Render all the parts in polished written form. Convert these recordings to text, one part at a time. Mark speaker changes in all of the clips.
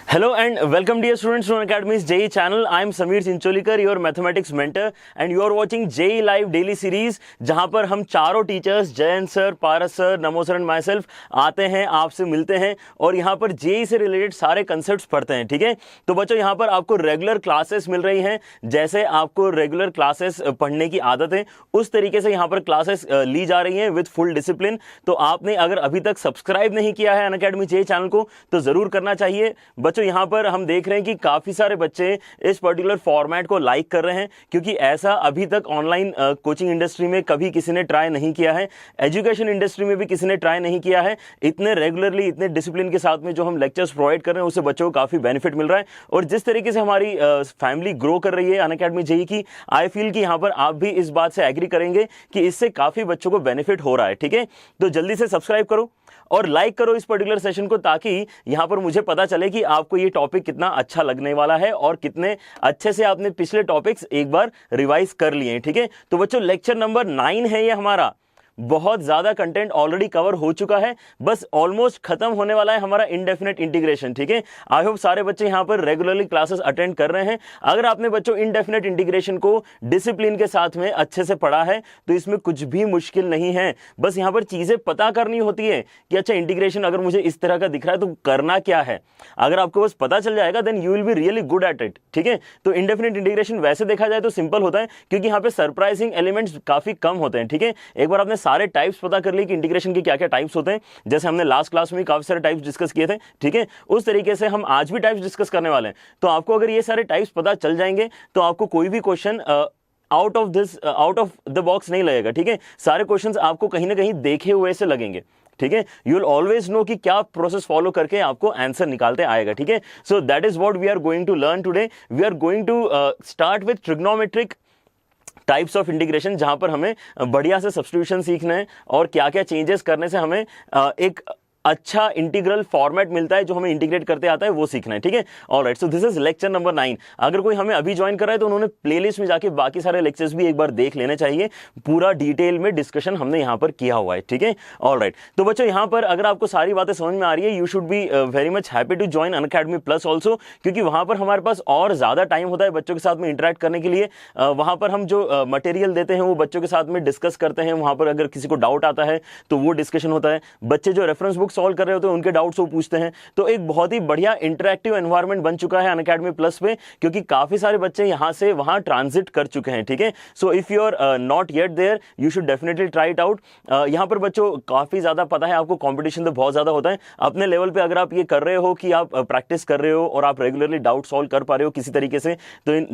Speaker 1: Hello and welcome dear students to Unacademy's JEE channel. I am Sameer Chincholikar, your mathematics mentor, and you are watching JEE Live daily series जहां पर हम चारों teachers Jayant sir, Paras sir, NaMo sir and my self आते हैं, आपसे मिलते हैं और यहां पर JEE से रिलेटेड सारे कंसेप्ट्स पढ़ते हैं। ठीक है, तो बच्चों यहां पर आपको रेगुलर क्लासेस मिल रही हैं। जैसे आपको रेगुलर क्लासेस पढ़ने की आदत है उस तरीके से यहां पर क्लासेस ली जा रही हैं विद फुल डिसिप्लिन। तो आपने अगर अभी तक सब्सक्राइब नहीं किया है अनअकैडमी JEE चैनल को तो जरूर करना चाहिए। बच्चों यहां पर हम देख रहे हैं कि काफी सारे बच्चे इस पर्टिकुलर फॉर्मेट को लाइक कर रहे हैं क्योंकि ऐसा अभी तक ऑनलाइन कोचिंग इंडस्ट्री में कभी किसी ने ट्राई नहीं किया है, एजुकेशन इंडस्ट्री में भी किसी ने ट्राई नहीं किया है। इतने रेगुलरली इतने डिसिप्लिन के साथ में जो हम लेक्चर्स प्रोवाइड कर रहे हैं उससे बच्चों को काफी बेनिफिट मिल रहा है। और जिस तरीके से हमारी फैमिली ग्रो कर रही है अनअकैडमी JEE की, आई फील कि यहां पर आप भी इस बात से एग्री करेंगे कि इससे काफी बच्चों को बेनिफिट हो रहा है। ठीक है, तो जल्दी से सब्सक्राइब करो और लाइक करो इस पर्टिकुलर सेशन को ताकि यहां पर मुझे पता चले कि आपको ये टॉपिक कितना अच्छा लगने वाला है और कितने अच्छे से आपने पिछले टॉपिक्स एक बार रिवाइज कर लिए हैं। ठीक है, तो बच्चों लेक्चर नंबर 9 है ये हमारा। बहुत ज्यादा कंटेंट ऑलरेडी कवर हो चुका है, बस ऑलमोस्ट खत्म होने वाला है हमारा इंडेफिनेट इंटीग्रेशन। ठीक है, आई होप सारे बच्चे यहां पर रेगुलरली क्लासेस अटेंड कर रहे हैं। अगर आपने बच्चों इंडेफिनेट इंटीग्रेशन को डिसिप्लिन के साथ में अच्छे से पढ़ा है तो इसमें कुछ भी मुश्किल नहीं है। बस यहां पर चीजें पता करनी होती है कि अच्छा इंटीग्रेशन अगर मुझे इस तरह का दिख रहा है तो करना क्या है। अगर आपको बस पता चल जाएगा then you will be really good at it. ठीक है, तो इंडेफिनेट इंटीग्रेशन वैसे देखा जाए तो सिंपल होता है क्योंकि यहां पे सरप्राइजिंग एलिमेंट्स काफी कम होते हैं। ठीक है, एक बार आपने सारे टाइप्स पता कर लिए कि इंटीग्रेशन के क्या क्या टाइप्स होते हैं, जैसे हमने लास्ट क्लास में काफी सारे टाइप्स डिस्कस किए थे। ठीक है, उस तरीके से हम आज भी टाइप्स डिस्कस करने वाले हैं। तो आपको अगर ये सारे टाइप्स पता चल जाएंगे तो आपको कोई भी question out of the box नहीं लगेगा। ठीक है, सारे क्वेश्चंस आपको कहीं ना कहीं देखे हुए से लगेंगे। ठीक है, यू विल ऑलवेज नो कि क्या प्रोसेस फॉलो करके आपको आंसर निकालते आएगा। ठीक है, so that is what we are going to learn today. We are going to start with trigonometric types of integration जहां पर हमें बढ़िया से सब्स्टिट्यूशन सीखना है और क्या क्या चेंजेस करने से हमें एक अच्छा इंटीग्रल फॉर्मेट मिलता है जो हमें इंटीग्रेट करते आता है वो सीखना है। ठीक है, alright, so this is lecture number 9। अगर कोई हमें अभी ज्वाइन कर रहा है तो उन्होंने प्लेलिस्ट में जाके बाकी सारे लेक्चर्स भी एक बार देख लेने चाहिए। पूरा डिटेल में डिस्कशन हमने यहां पर किया हुआ है। ठीक है, ऑलराइट, तो बच्चों यहां पर अगर आपको सारी बातें समझ में आ रही है you should be very much happy to join Unacademy plus also, क्योंकि वहां पर हमारे पास और ज्यादा टाइम होता है बच्चों के साथ में इंटरेक्ट करने के लिए। वहां पर हम जो मटेरियल देते हैं वो बच्चों के साथ में डिस्कस करते हैं। वहां पर अगर किसी को डाउट आता है तो वो डिस्कशन होता है। बच्चे जो रेफरेंस बुक सॉल्व कर रहे होते हैं उनके डाउट्स वो पूछते हैं। तो एक बहुत ही बढ़िया इंटरैक्टिव एनवायरनमेंट बन चुका है अनअकैडमी प्लस पे, क्योंकि काफी सारे बच्चे यहां से वहां ट्रांजिट कर चुके हैं। ठीक है, so if you are not yet there you should definitely try it out. यहां पर बच्चों काफी ज्यादा पता है आपको, कंपटीशन तो बहुत ज्यादा होता है। अपने लेवल पे अगर आप ये कर रहे हो कि आप प्रैक्टिस कर रहे हो और आप रेगुलरली डाउट सॉल्व कर पा रहे हो किसी तरीके से, तो in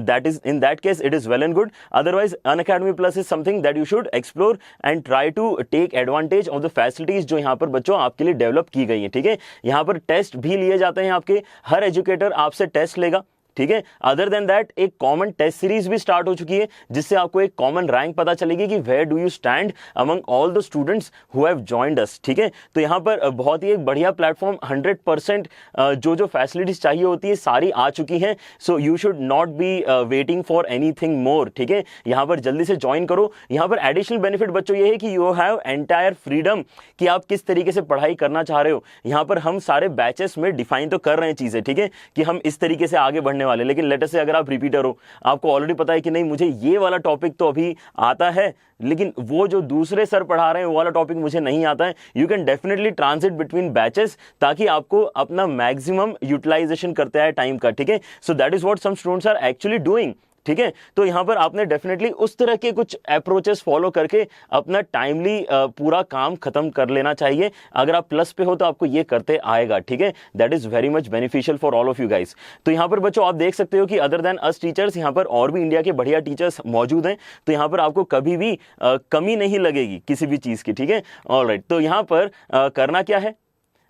Speaker 1: that case it is well and good. Otherwise Unacademy plus is something that you should explore and try to take advantage of the facilities जो यहां पर बच्चों आपके लिए डेवलप की गई है। ठीक है, यहां पर टेस्ट भी लिए जाते हैं आपके, हर एजुकेटर आपसे टेस्ट लेगा। ठीक है, अदर देन दैट एक कॉमन टेस्ट सीरीज भी स्टार्ट हो चुकी है जिससे आपको एक कॉमन रैंक पता चलेगी कि where do you stand among all the students who have joined us. ठीक है, तो यहां पर बहुत ही एक बढ़िया प्लेटफॉर्म, 100% जो जो फैसिलिटीज चाहिए होती है सारी आ चुकी हैं। So you should not be waiting for anything more. ठीक है, यहां पर जल्दी से ज्वाइन करो। यहां पर एडिशनल बेनिफिट बच्चों ये है कि यू हैव एंटायर फ्रीडम कि आप किस तरीके से पढ़ाई करना चाह रहे हो। यहां पर हम सारे बैचेस में डिफाइन तो कर रहे हैं चीजें। ठीक है, कि हम इस तरीके से आगे बढ़ने वाले, लेकिन लेटर से अगर आप रिपीटर हो, आपको ऑलरेडी पता है कि नहीं मुझे ये वाला टॉपिक तो अभी आता है लेकिन वो जो दूसरे सर पढ़ा रहे हैं वो वाला टॉपिक मुझे नहीं आता है, you can definitely transit between batches ताकि आपको अपना मैक्सिमम यूटिलाइजेशन करते आए टाइम का। ठीक है, so that is what some students are actually doing. ठीक है, तो यहां पर आपने डेफिनेटली उस तरह के कुछ अप्रोचेस फॉलो करके अपना टाइमली पूरा काम खत्म कर लेना चाहिए। अगर आप प्लस पे हो तो आपको ये करते आएगा। ठीक है, that is very much beneficial for all of you guys. तो यहां पर बच्चों आप देख सकते हो कि अदर देन अस टीचर्स यहां पर और भी इंडिया के बढ़िया टीचर्स मौजूद हैं, तो यहां पर आपको कभी भी कमी नहीं लगेगी किसी भी चीज की। ठीक है, ऑलराइट, तो यहां पर करना क्या है,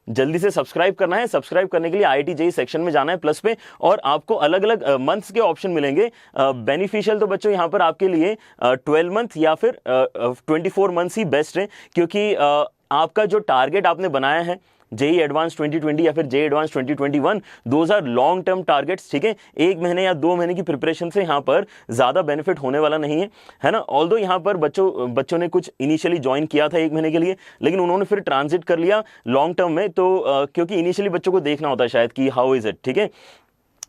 Speaker 1: जल्दी से सब्सक्राइब करना है। सब्सक्राइब करने के लिए IIT JEE सेक्शन में जाना है प्लस पे, और आपको अलग अलग मंथ्स के ऑप्शन मिलेंगे। बेनिफिशियल तो बच्चों यहां पर आपके लिए 12 मंथ या फिर 24 मंथ्स ही बेस्ट है, क्योंकि आपका जो टारगेट आपने बनाया है जेई एडवांस 2020 या फिर JEE advance 2021, those are long term targets, ठीक है। 1 महीने या 2 महीने की प्रिपरेशन से यहाँ पर ज्यादा बेनिफिट होने वाला नहीं है ना। ऑल्दो यहाँ पर बच्चों ने कुछ इनिशियली ज्वाइन किया था 1 महीने के लिए, लेकिन उन्होंने फिर ट्रांजिट कर लिया लॉन्ग टर्म में, तो क्योंकि इनिशियली बच्चों को देखना होता है शायद कि हाउ इज इट, ठीक है।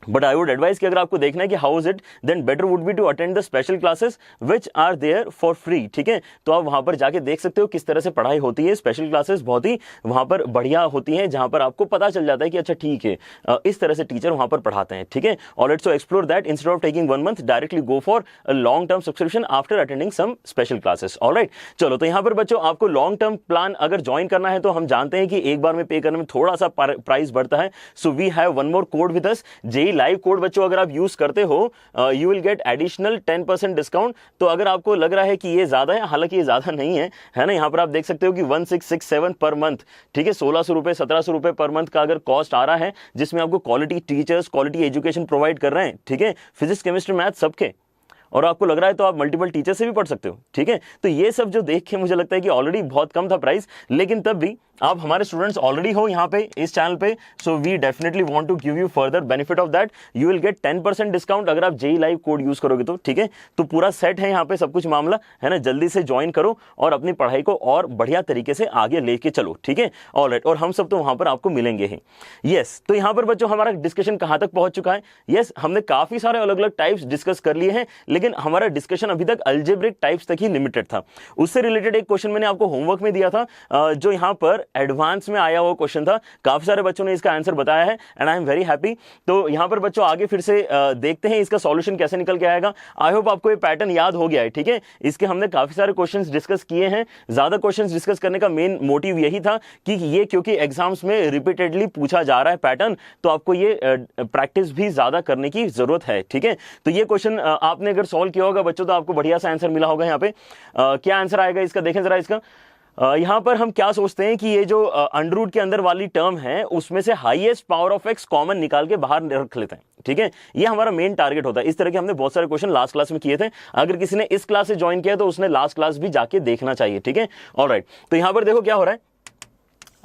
Speaker 1: बट आई वुड एडवाइस कि अगर आपको देखना है कि how is it, then better would be to attend the special classes which are there for free, ठीक है। तो आप वहां पर जाके देख सकते हो किस तरह से पढ़ाई होती है। स्पेशल क्लासेस बहुत ही वहां पर बढ़िया होती हैं, जहां पर आपको पता चल जाता है कि अच्छा ठीक है, इस तरह से टीचर वहां पर पढ़ाते हैं, ठीक है। Alright, so explore that instead of taking 1 month, directly go for a long term subscription after attending some special classes. Alright, चलो, तो यहाँ पर बच्चों आपको लॉन्ग टर्म प्लान अगर ज्वाइन करना है तो हम जानते हैं कि एक बार में पे करने में थोड़ा सा प्राइस बढ़ता है। So we have one more code with us, JEE live code बच्चों अगर आप यूज करते हो you will get additional 10% discount. तो अगर आपको लग रहा है कि ये ज्यादा है, हालांकि ये ज्यादा नहीं है ना। यहाँ पर आप देख सकते हो कि 1667 पर मंथ, ठीक है। 1600 रुपए 1700 रुपए पर मंथ का अगर कॉस्ट आ रहा है, जिसमें आपको quality teachers, quality education provide कर रहे हैं, ठीक है, फिजिक्स केमिस्ट्री मैथ सबके, और आपको लग रहा है तो आप मल्टीपल टीचर से भी पढ़ सकते हो, ठीक है। तो ये सब जो देख के मुझे लगता है कि ऑलरेडी बहुत कम था प्राइस, लेकिन तब भी आप हमारे स्टूडेंट्स ऑलरेडी हो यहाँ पे इस चैनल पे, so we definitely want to give you further benefit of that. You will get 10% discount अगर आप जेई लाइव कोड यूज करोगे तो, ठीक है। तो पूरा सेट है यहाँ पे सब कुछ मामला, है ना। जल्दी से ज्वाइन करो और अपनी पढ़ाई को और बढ़िया तरीके से आगे लेके चलो, ठीक है। ऑलराइट, और हम सब तो वहां पर आपको मिलेंगे ही। यस, तो यहाँ पर बच्चों हमारा डिस्कशन कहाँ तक पहुंच चुका है। यस, हमने काफी सारे अलग अलग टाइप्स डिस्कस कर लिए हैं, लेकिन हमारा डिस्कशन अभी तक अलजेब्रिक टाइप्स तक ही लिमिटेड था। उससे रिलेटेड एक क्वेश्चन मैंने आपको होमवर्क में दिया था, जो यहाँ पर एडवांस में आया हुआ क्वेश्चन था। काफी सारे बच्चों ने इसका आंसर बताया है and I am very happy. तो यहाँ पर बच्चों आगे फिर से देखते हैं इसका सॉल्यूशन कैसे निकल के आएगा। आई होप आपको ये पैटर्न याद हो गया है, ठीक है। इसके हमने काफी सारे क्वेश्चंस डिस्कस किए हैं। ज्यादा क्वेश्चंस डिस्कस करने का मेन मोटिव यही था कि ये क्योंकि एग्जाम्स में रिपीटेडली पूछा जा रहा है पैटर्न, तो आपको ये प्रैक्टिस भी ज्यादा करने की जरूरत है, ठीक है। तो ये क्वेश्चन आपने अगर सॉल्व किया होगा बच्चों, तो आपको बढ़िया सा आंसर मिला होगा। यहाँ पे क्या आंसर आएगा इसका, देखें जरा इसका। यहां पर हम क्या सोचते हैं कि ये जो अंडर रूट के अंदर वाली टर्म है, उसमें से highest power of x common निकाल के बाहर रख लेते हैं, ठीक है। ये हमारा मेन टारगेट होता है। इस तरह के हमने बहुत सारे क्वेश्चन लास्ट क्लास में किए थे। अगर किसी ने इस क्लास से ज्वाइन किया तो उसने लास्ट क्लास भी जाके देखना चाहिए, ठीक है। ऑलराइट, तो यहां पर देखो क्या हो रहा है।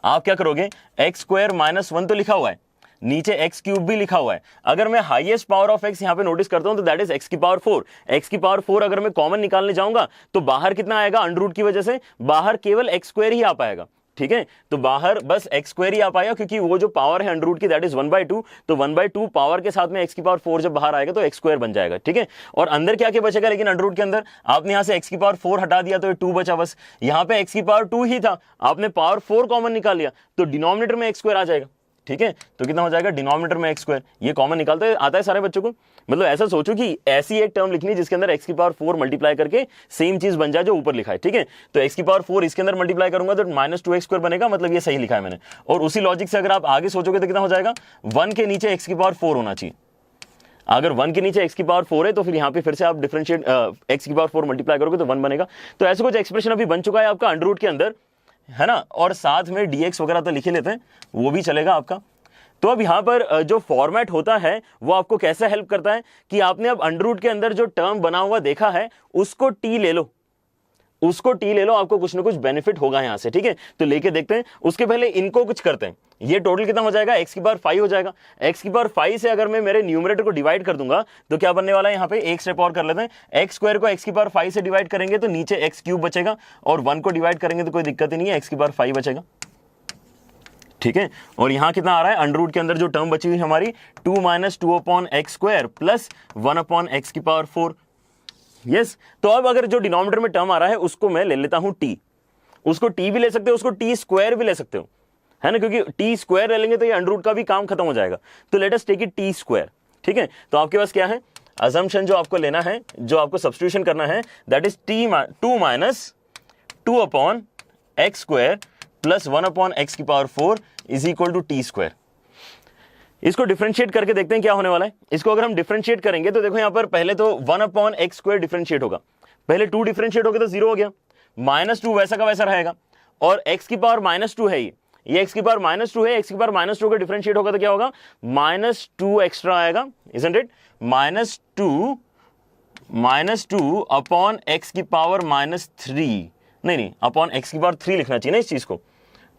Speaker 1: आप क्या करोगे, x² - 1 तो लिखा हुआ है, नीचे एक्स क्यूब भी लिखा हुआ है। अगर मैं हाईएस्ट पावर ऑफ एक्स यहां पे नोटिस करता हूं तो दैट इज एक्स की पावर 4। एक्स की पावर 4 अगर मैं कॉमन निकालने जाऊंगा तो बाहर कितना आएगा, अंडर रूट की वजह से बाहर केवल x² ही आ पाएगा, ठीक है। तो बाहर बस x² ही आ पाएगा, क्योंकि वो जो पावर है अंडर रूट की दैट इज 1/2। तो 1/2 पावर के साथ में x की पावर 4 जब बाहर आएगा तो x² बन जाएगा, ठीक है। और अंदर क्या क्या बचेगा, लेकिन अंडर रूट के अंदर आपने यहां से x की पावर 4 हटा दिया तो ये 2 बचा बस। यहां पे x की पावर 2 ही था, आपने पावर 4 कॉमन निकाल लिया तो डिनोमिनेटर में x² आ जाएगा, ठीक है। तो कितना हो जाएगा, डिनोमिनेटर में x²। ये कॉमन निकालते आता है सारे बच्चों को। मतलब ऐसा सोचो कि ऐसी एक टर्म लिखनी जिसके अंदर x की पावर 4 मल्टीप्लाई करके सेम चीज बन जाए जो ऊपर लिखा है, ठीक है। तो x की पावर 4 इसके अंदर मल्टीप्लाई करूंगा तो -2x² बनेगा, मतलब ये सही लिखा है मैंने। और उसी लॉजिक से अगर आप आगे सोचोगे तो कितना हो जाएगा, 1 के नीचे x की पावर 4 होना चाहिए। अगर 1 के नीचे x की पावर 4 है तो फिर यहाँ पे फिर से आप डिफरेंशिएट x की पावर 4 मल्टीप्लाई करोगे तो 1 बनेगा। तो ऐसे कुछ एक्सप्रेशन अभी बन चुका है आपका अंडर रूट के अंदर, है ना। और साथ में dx वगैरह तो लिखे लेते हैं, वो भी चलेगा आपका। तो अब यहां पर जो फॉर्मेट होता है वो आपको कैसे हेल्प करता है कि आपने अब अंडर रूट के अंदर जो टर्म बना हुआ देखा है उसको t ले लो, उसको t ले लो, आपको कुछ ना कुछ बेनिफिट होगा यहां से, ठीक है। तो लेके देखते हैं। उसके पहले इनको कुछ करते हैं। ये टोटल कितना हो जाएगा, x की पावर 5 हो जाएगा। x की पावर 5 से अगर मैं मेरे न्यूमरेटर को डिवाइड कर दूंगा तो क्या बनने वाला है, यहाँ पे एक स्टेप और कर लेते हैं। x² को x की पावर 5 से डिवाइड करेंगे तो नीचे x³ बचेगा, और 1 को डिवाइड करेंगे तो कोई दिक्कत ही नहीं है, x की पावर 5 बचेगा, ठीक है। और यहां कितना आ रहा है, अंडर रूट के अंदर जो टर्म बची हुई हमारी 2 - 2/x² प्लस 1/x की पावर 4। यस, तो अब अगर जो डिनोमिनेटर में टर्म आ रहा है उसको मैं ले लेता हूं t। उसको t भी ले सकते हो, उसको t² भी ले सकते हो, है ना, क्योंकि t² ले लेंगे तो ये अंडर रूट का भी काम खत्म हो जाएगा। तो late us take it t², ठीक है। तो आपके पास क्या है, अजम्पशन जो आपको लेना है, जो आपको सब्स्टिट्यूशन करना है, that is 2 - 2/x² plus 1/x की power 4 is equal to t²। इसको डिफरेंशिएट करके देखते हैं क्या होने वाला है। इसको अगर हम डिफरेंशिएट करेंगे तो देखो यहां पर पहले तो 1/x² डिफरेंशिएट होगा, पहले 2 डिफरेंशिएट हो गया तो 0 हो गया, -2 वैसा का वैसा रहेगा, और x की पावर -2 है, ये x की पावर -2 है, x की पावर -2 का डिफरेंशिएट होगा तो क्या होगा, -2 एक्स्ट्रा आएगा, इजंट इट, -2 अपॉन x की पावर -3, नहीं अपॉन x की पावर 3 लिखना चाहिए ना इस चीज को।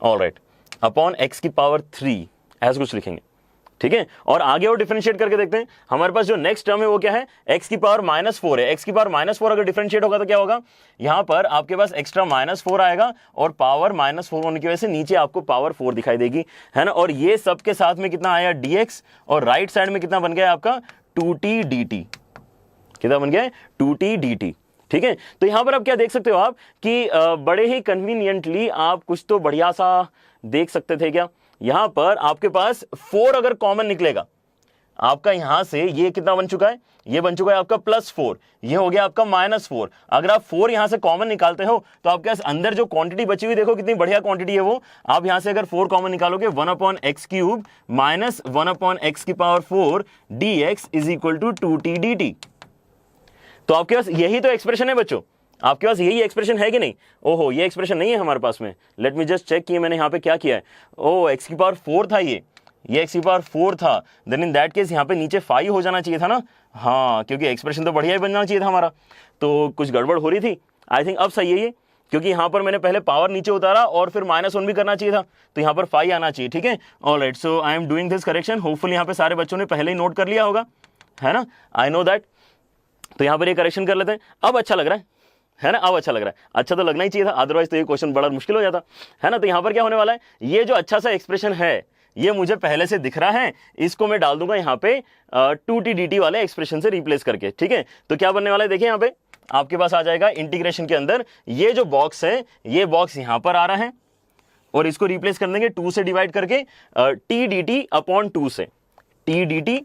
Speaker 1: ऑलराइट, अपॉन एक्स की पावर 3 ऐसा कुछ लिखेंगे, ठीक है। और आगे और डिफरेंशिएट करके देखते हैं। हमारे पास जो नेक्स्ट टर्म है वो क्या है, एक्स की पावर -4 है। एक्स की पावर -4 अगर डिफरेंशिएट होगा तो क्या होगा, यहां पर आपके पास एक्स्ट्रा -4 आएगा और पावर -4 होने की वजह से नीचे आपको पावर 4 दिखाई देगी, है ना। और ये सब के साथ में कितना आया dx, और राइट साइड में कितना बन गया आपका 2t dt, कितना बन गया है 2t dt, ठीक है। तो यहां पर आप क्या देख सकते हो आप कि बड़े ही कन्वीनियंटली आप कुछ तो बढ़िया सा देख सकते थे क्या, यहां पर आपके पास 4 अगर कॉमन निकलेगा आपका, यहां से ये कितना बन चुका है, ये बन चुका है आपका +4, ये हो गया आपका -4। अगर आप 4 यहां से कॉमन निकालते हो तो आपके पास अंदर जो क्वांटिटी बची हुई, देखो कितनी बढ़िया क्वांटिटी है वो। आप यहां से अगर 4 कॉमन निकालोगे 1/x³ - 1/x की पावर 4 dx = 2t dt। तो आपके पास यही तो एक्सप्रेशन है बच्चों, आपके पास यही एक्सप्रेशन है कि नहीं। ओहो, ये एक्सप्रेशन नहीं है हमारे पास में, लेट मी जस्ट चेक कि मैंने यहाँ पे क्या किया है। ओह, एक्स की पावर 4 था, ये एक्स की पावर 4 था, देन इन दैट केस यहाँ पे नीचे 5 हो जाना चाहिए था ना। हाँ, क्योंकि एक्सप्रेशन तो बढ़िया ही बनना चाहिए था हमारा, तो कुछ गड़बड़ हो रही थी। आई थिंक अब सही है ये, क्योंकि यहाँ पर मैंने पहले पावर नीचे उतारा और फिर -1 भी करना चाहिए था, तो यहाँ पर 5 आना चाहिए, ठीक है। Alright, so I am doing this correction. Hopefully यहाँ पे सारे बच्चों ने पहले ही नोट कर लिया होगा, है ना, आई नो दैट। तो यहाँ पर ये करेक्शन कर लेते हैं। अब अच्छा लग रहा है ना, अब अच्छा लग रहा है। अच्छा तो लगना ही चाहिए था, अदरवाइज तो ये क्वेश्चन बड़ा मुश्किल हो जाता, है ना। तो यहाँ पर क्या होने वाला है, ये जो अच्छा सा एक्सप्रेशन है ये मुझे पहले से दिख रहा है, इसको मैं डाल दूंगा यहाँ पे 2t dt वाले एक्सप्रेशन से रिप्लेस करके, ठीक है। तो क्या बनने वाला है, देखिए यहाँ पे आपके पास आ जाएगा इंटीग्रेशन के अंदर ये जो बॉक्स है, ये बॉक्स यहाँ पर आ रहा है और इसको रिप्लेस कर देंगे 2 से डिवाइड करके, t dt अपॉन 2 से, t dt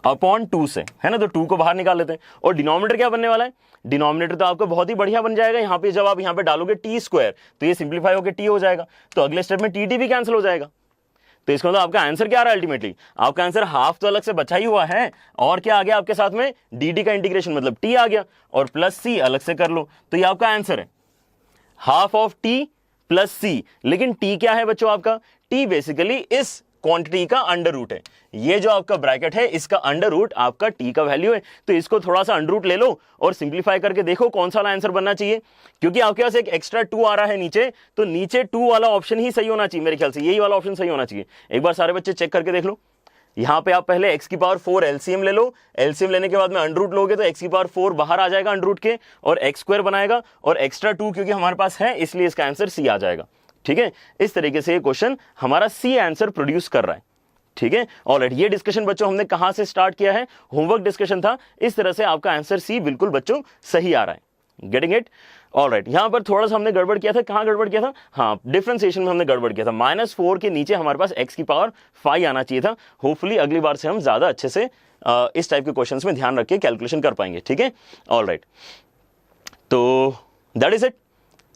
Speaker 1: अपॉन 2 से, है ना। तो 2 को बाहर निकाल लेते हैं। और डिनोमिनेटर क्या बनने वाला है, डिनोमिनेटर तो आपका बहुत ही बढ़िया बन जाएगा। यहाँ पे जब आप यहाँ पे डालोगे t² तो ये सिंप्लीफाई होकर t हो जाएगा, तो अगले स्टेप में tt भी कैंसिल हो जाएगा। तो इसका मतलब आपका आंसर क्या आ रहा है, अल्टीमेटली आपका आंसर हाफ तो अलग से बचा ही हुआ है, और क्या आ गया आपके साथ में dt का इंटीग्रेशन मतलब t आ गया, और प्लस c अलग से कर लो, तो ये आपका आंसर है half of t plus c। लेकिन t क्या है बच्चों, आपका t बेसिकली इस क्वांटिटी का अंडर रूट है। ये जो आपका ब्रैकेट है इसका अंडर रूट आपका t का वैल्यू है, तो इसको थोड़ा सा अंडर रूट ले लो और सिंप्लीफाई करके देखो कौन सा आंसर बनना चाहिए। क्योंकि आपके पास एक एक्स्ट्रा 2 आ रहा है नीचे, तो नीचे 2 वाला ऑप्शन ही सही होना चाहिए, मेरे ख्याल से यही वाला ऑप्शन सही होना चाहिए। एक बार सारे बच्चे चेक करके देख लो। यहाँ पे आप पहले x की पावर 4 एलसीएम ले लो, एलसीएम लेने के बाद में अंडर रूट लोगे तो x की पावर 4 बाहर आ जाएगा अंडर रूट के, और x² बनाएगा, और एक्स्ट्रा 2 क्योंकि हमारे पास है इसलिए इसका आंसर c आ जाएगा, ठीक है। इस तरीके से ये क्वेश्चन हमारा c आंसर प्रोड्यूस कर रहा है, ठीक है। ऑलराइट, ये डिस्कशन बच्चों हमने कहां से स्टार्ट किया है, होमवर्क डिस्कशन था। इस तरह से आपका आंसर सी बिल्कुल बच्चों सही आ रहा है, गेटिंग इट। ऑलराइट, यहां पर थोड़ा सा हमने गड़बड़ किया था, कहां गड़बड़ किया था, हाँ डिफरेंशिएशन में हमने गड़बड़ किया था। -4 के नीचे हमारे पास x की पावर 5 आना चाहिए था। होपफुली अगली बार से हम ज्यादा अच्छे से इस टाइप के क्वेश्चंस में ध्यान रख के कैलकुलेशन कर पाएंगे, ठीक है। ऑलराइट, तो दैट इज इट।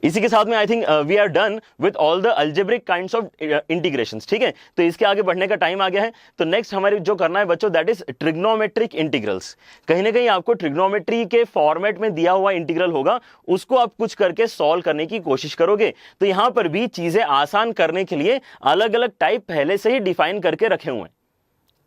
Speaker 1: इसी के साथ में I think we are done with all the algebraic kinds of integrations, ठीक है। तो इसके आगे बढ़ने का टाइम आ गया है। तो नेक्स्ट हमारे जो करना है बच्चों, दैट इज ट्रिग्नोमेट्रिक इंटीग्रल्स। कहीं ना कहीं आपको ट्रिग्नोमेट्री के फॉर्मेट में दिया हुआ इंटीग्रल होगा, उसको आप कुछ करके सॉल्व करने की कोशिश करोगे। तो यहां पर भी चीजें आसान करने के लिए अलग अलग टाइप पहले से ही डिफाइन करके रखे हुए हैं,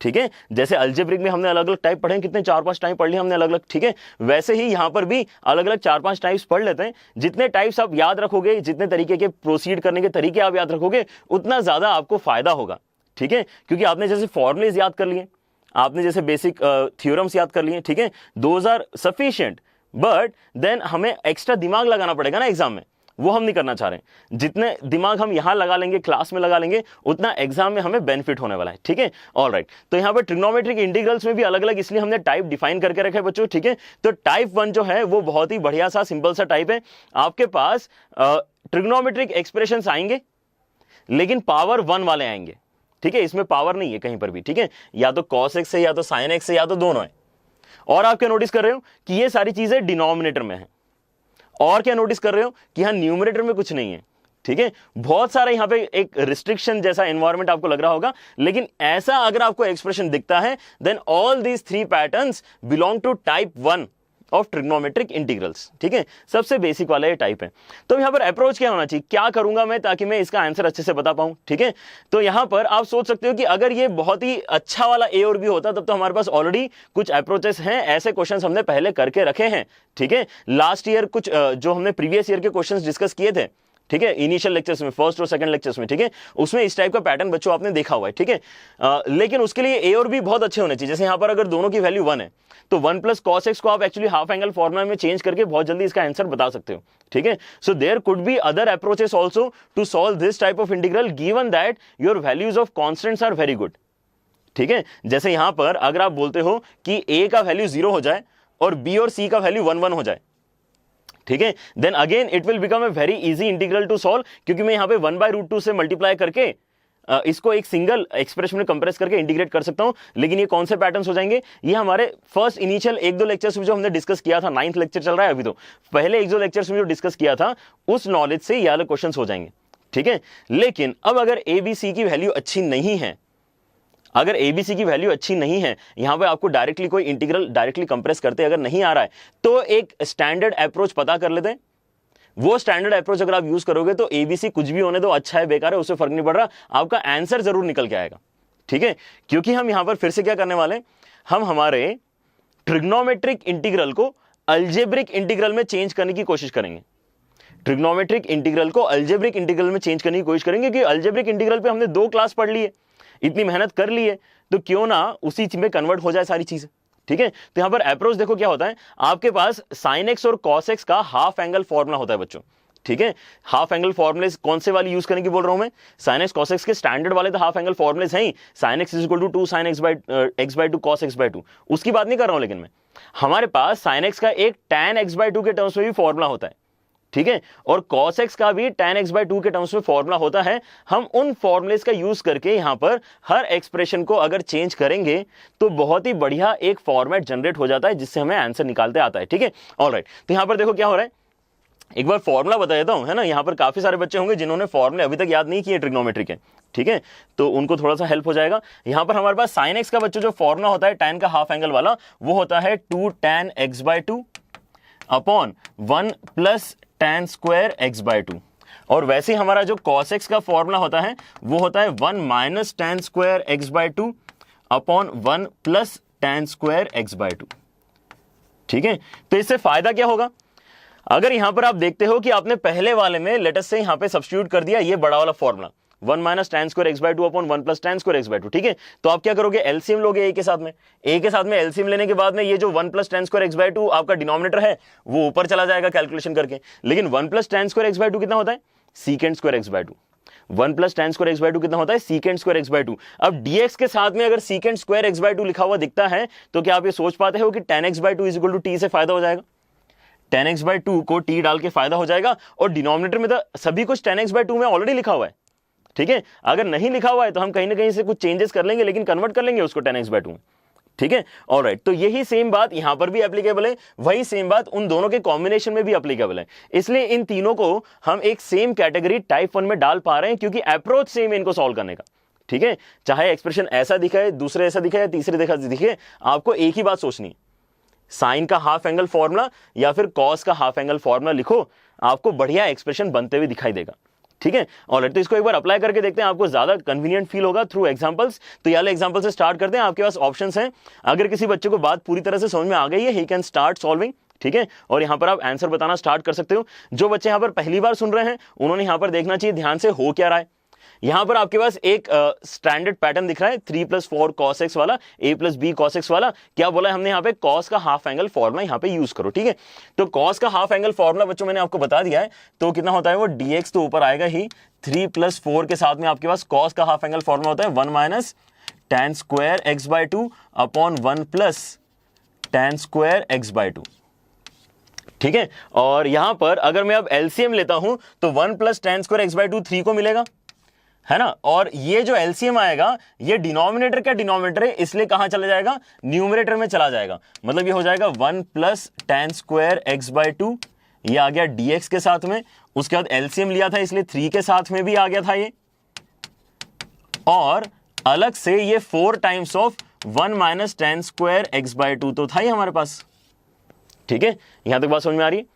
Speaker 1: ठीक है। जैसे अलजेब्रिक में हमने अलग अलग टाइप पढ़े, कितने 4-5 टाइप पढ़ लिए हमने अलग अलग, ठीक है। वैसे ही यहां पर भी अलग अलग 4-5 टाइप्स पढ़ लेते हैं। जितने टाइप्स आप याद रखोगे, जितने तरीके के प्रोसीड करने के तरीके आप याद रखोगे, उतना ज्यादा आपको फायदा होगा, ठीक है। क्योंकि आपने जैसे फॉर्मुलेज याद कर लिए, आपने जैसे बेसिक थ्योरम्स याद कर लिए, ठीक है, those are sufficient, but then हमें एक्स्ट्रा दिमाग लगाना पड़ेगा ना एग्जाम में, वो हम नहीं करना चाह रहे। जितने दिमाग हम यहां लगा लेंगे, क्लास में लगा लेंगे, उतना एग्जाम में हमें बेनिफिट होने वाला है, ठीक है। ऑलराइट, तो यहां पर ट्रिग्नोमेट्रिक इंटीग्रल्स में भी अलग अलग इसलिए हमने टाइप डिफाइन करके रखे बच्चों, ठीक है। तो टाइप 1 जो है वो बहुत ही बढ़िया सा सिंपल सा टाइप है। आपके पास ट्रिग्नोमेट्रिक एक्सप्रेशंस आएंगे लेकिन पावर 1 वाले आएंगे, ठीक है। इसमें पावर नहीं है कहीं पर भी, ठीक है। या तो cos x है, या तो sin x है, या तो दोनों है। और आप क्या नोटिस कर रहे हो कि ये सारी चीजें डिनोमिनेटर में है, और क्या नोटिस कर रहे हो कि यहां न्यूमरेटर में कुछ नहीं है, ठीक है। बहुत सारा यहां पे एक रिस्ट्रिक्शन जैसा एनवायरनमेंट आपको लग रहा होगा, लेकिन ऐसा अगर आपको एक्सप्रेशन दिखता है, then all these 3 patterns belong to type 1 of trigonometric integrals, ठीक है। सबसे बेसिक वाला ये टाइप है। तो यहां पर अप्रोच क्या होना चाहिए, क्या करूंगा मैं ताकि मैं इसका आंसर अच्छे से बता पाऊं, ठीक है। तो यहां पर आप सोच सकते हो कि अगर ये बहुत ही अच्छा वाला ए और बी होता तब तो हमारे पास ऑलरेडी कुछ अप्रोचेस हैं, ऐसे क्वेश्चंस हमने पहले करके रखे हैं, ठीक है। लास्ट ईयर कुछ जो हमने प्रीवियस ईयर के क्वेश्चंस डिस्कस किए थे, ठीक है, इनिशियल लेक्चर्स में, फर्स्ट और सेकंड लेक्चर्स में, ठीक है, उसमें इस टाइप का पैटर्न बच्चों आपने देखा हुआ है, ठीक है। लेकिन उसके लिए ए और बी बहुत अच्छे होने चाहिए। जैसे यहां पर अगर दोनों की वैल्यू 1 है तो 1 प्लस कॉस एक्स को आप एक्चुअली हाफ एंगल फॉर्मूला में चेंज करके बहुत जल्दी इसका आंसर बता सकते हो, ठीक है। So there could be other approaches also to solve this type of integral given that your values of constants are very good, ठीक है। जैसे यहां पर अगर आप बोलते हो कि ए का वैल्यू 0 हो जाए और बी और सी का वैल्यू 1 1 हो जाए, ठीक है, then again it will become a very easy integral to solve, क्योंकि मैं यहां पे 1/√2 से मल्टीप्लाई करके इसको एक सिंगल एक्सप्रेशन में कंप्रेस करके इंटीग्रेट कर सकता हूं। लेकिन ये कौन से पैटर्न्स हो जाएंगे, ये हमारे फर्स्ट इनिशियल 1-2 लेक्चर्स में जो हमने डिस्कस किया था, 9th लेक्चर चल रहा है अभी, तो पहले 1-2 लेक्चर्स में जो डिस्कस किया था उस नॉलेज से ये वाले क्वेश्चंस हो जाएंगे, ठीक है। लेकिन अब अगर ABC की वैल्यू अच्छी नहीं है, अगर ABC की वैल्यू अच्छी नहीं है, यहां पे आपको डायरेक्टली कोई इंटीग्रल डायरेक्टली कंप्रेस करते अगर नहीं आ रहा है, तो एक स्टैंडर्ड अप्रोच पता कर लेते हैं। वो स्टैंडर्ड अप्रोच अगर आप यूज करोगे तो ABC कुछ भी होने दो, अच्छा है बेकार है उससे फर्क नहीं पड़ रहा, आपका आंसर जरूर निकल के आएगा, ठीक है। क्योंकि हम यहां पर फिर से क्या करने वाले, हम हमारे ट्रिग्नोमेट्रिक इंटीग्रल को अलजेब्रिक इंटीग्रल में चेंज करने की कोशिश करेंगे। ट्रिग्नोमेट्रिक इंटीग्रल को अलजेब्रिक इंटीग्रल में चेंज करने की कोशिश करेंगे, क्योंकि अलजेब्रिक इंटीग्रल पे हमने 2 क्लास पढ़ ली है, इतनी मेहनत कर ली है, तो क्यों ना उसी में कन्वर्ट हो जाए सारी चीजें, ठीक है। तो यहां पर अप्रोच देखो क्या होता है, आपके पास साइन एक्स और कॉस एक्स का हाफ एंगल फॉर्मूला होता है बच्चों, ठीक है। हाफ एंगल फॉर्मूले कौन से वाली यूज करने की बोल रहा हूं मैं, साइन एक्स कॉस एक्स के स्टैंडर्ड वाले तो हाफ एंगल फॉर्मूलेस हैं ही, sine x is equal to 2 sine x/2 cos x/2, उसकी बात नहीं कर रहा हूं। लेकिन मैं, हमारे पास साइन एक्स का एक tan x/2 के टर्म्स में भी फॉर्मूला होता है, ठीक है, और cos x का भी tan x/2 के टर्म्स में फॉर्मूला होता है। हम उन फॉर्मुलेस का यूज करके यहां पर हर एक्सप्रेशन को अगर चेंज करेंगे तो बहुत ही बढ़िया एक फॉर्मेट जनरेट हो जाता है, जिससे हमें आंसर निकालते आता है, ठीक है। ऑलराइट, तो यहां पर देखो क्या हो रहा है, एक बार फॉर्मूला बता देता हूं, है ना। यहां पर काफी सारे बच्चे होंगे जिन्होंने फॉर्मूले अभी तक याद नहीं किए ट्रिग्नोमेट्री के, ठीक है, तो उनको थोड़ा सा हेल्प हो जाएगा। यहां पर हमारे पास साइन एक्स का बच्चों जो फॉर्मूला होता है tan का हाफ एंगल वाला, वो होता है 2 tan x/2 upon 1 plus tan square x/2, और वैसे हमारा जो cos x का फॉर्मूला होता है वो होता है 1 minus tan square x/2 upon 1 plus tan square x/2, ठीक है। तो इससे फायदा क्या होगा, अगर यहां पर आप देखते हो कि आपने पहले वाले में लेटस से यहां पे सब्स्टिट्यूट कर दिया ये बड़ा वाला formula 1 minus tan square x/2 upon 1 plus tan square x/2, ठीक है। तो आप क्या करोगे, एलसीएम लोगे ए के साथ में, ए के साथ में एलसीएम लेने के बाद में ये जो 1 प्लस tan स्क्वायर x/2 आपका डिनोमिनेटर है वो ऊपर चला जाएगा कैलकुलेशन करके। लेकिन 1 प्लस tan स्क्वायर x/2 कितना होता है, secant square x/2। 1 plus tan square x/2 कितना होता है, सीकेंड स्क्वायर x/2। अब dx के साथ में अगर सीकेंड स्क्वायर x/2 लिखा हुआ दिखता है तो क्या आप ये सोच पाते हो कि tan x/2 is equal to t से फायदा हो जाएगा, tan x/2 को t डाल के फायदा हो जाएगा, और डिनोमिनेटर में तो सभी कुछ tan x/2 में ऑलरेडी लिखा हुआ है, ठीक है। अगर नहीं लिखा हुआ है तो हम कहीं ना कहीं से कुछ चेंजेस कर लेंगे, लेकिन कन्वर्ट कर लेंगे उसको tan x/2, ठीक है। ऑलराइट, तो यही सेम बात यहां पर भी एप्लीकेबल है, वही सेम बात उन दोनों के कॉम्बिनेशन में भी एप्लीकेबल है। इसलिए इन तीनों को हम एक सेम कैटेगरी टाइप 1 में डाल पा रहे हैं, क्योंकि अप्रोच सेम है इनको सॉल्व करने का, ठीक है। चाहे एक्सप्रेशन ऐसा दिखाए, दूसरे ऐसा दिखाए, तीसरे देखा दिखे, आपको एक ही बात सोचनी है, साइन का हाफ एंगल फॉर्मूला या फिर कॉस का हाफ एंगल फॉर्मूला लिखो, आपको बढ़िया एक्सप्रेशन बनते हुए दिखाई देगा, ठीक है। ऑलराइट, तो इसको एक बार अप्लाई करके देखते हैं, आपको ज्यादा कन्वीनियंट फील होगा थ्रू एग्जांपल्स। तो ये वाले एग्जांपल से स्टार्ट करते हैं। आपके पास ऑप्शंस हैं, अगर किसी बच्चे को बात पूरी तरह से समझ में आ गई है, ही कैन स्टार्ट सॉल्विंग, ठीक है, और यहां पर आप आंसर बताना स्टार्ट कर सकते हो। जो बच्चे यहां पर पहली बार सुन रहे हैं उन्होंने यहां पर देखना चाहिए ध्यान से हो क्या रहा है। यहां पर आपके पास एक स्टैंडर्ड पैटर्न दिख रहा है 3 + 4 cos x वाला, a + b cos x वाला। क्या बोला है हमने यहाँ पे, cos का हाफ एंगल फॉर्मूला यहाँ पे यूज करो, ठीक है। तो cos का हाफ एंगल फॉर्मूला बच्चों मैंने आपको बता दिया है, तो कितना होता है वो dx तो ऊपर आएगा ही, 3 + 4 के साथ में आपके पास cos का हाफ एंगल फॉर्मूला होता है 1 minus tan square x/2 upon 1 plus tan square x/2, ठीक है। और यहां पर अगर मैं अब एलसीएम लेता हूं तो 1 प्लस tan स्क्वायर x/2 3 को मिलेगा, है ना। और ये जो एलसीएम आएगा ये डिनोमिनेटर का डिनोमिनेटर है, इसलिए कहां चला जाएगा, न्यूमरेटर में चला जाएगा। मतलब ये हो जाएगा 1 प्लस tan स्क्वायर x/2, ये आ गया dx के साथ में। उसके बाद एलसीएम लिया था इसलिए 3 के साथ में भी आ गया था ये, और अलग से ये 4 times of 1 minus tan square x/2 तो था ही हमारे पास, ठीक है। यहां तक बात समझ में आ रही है।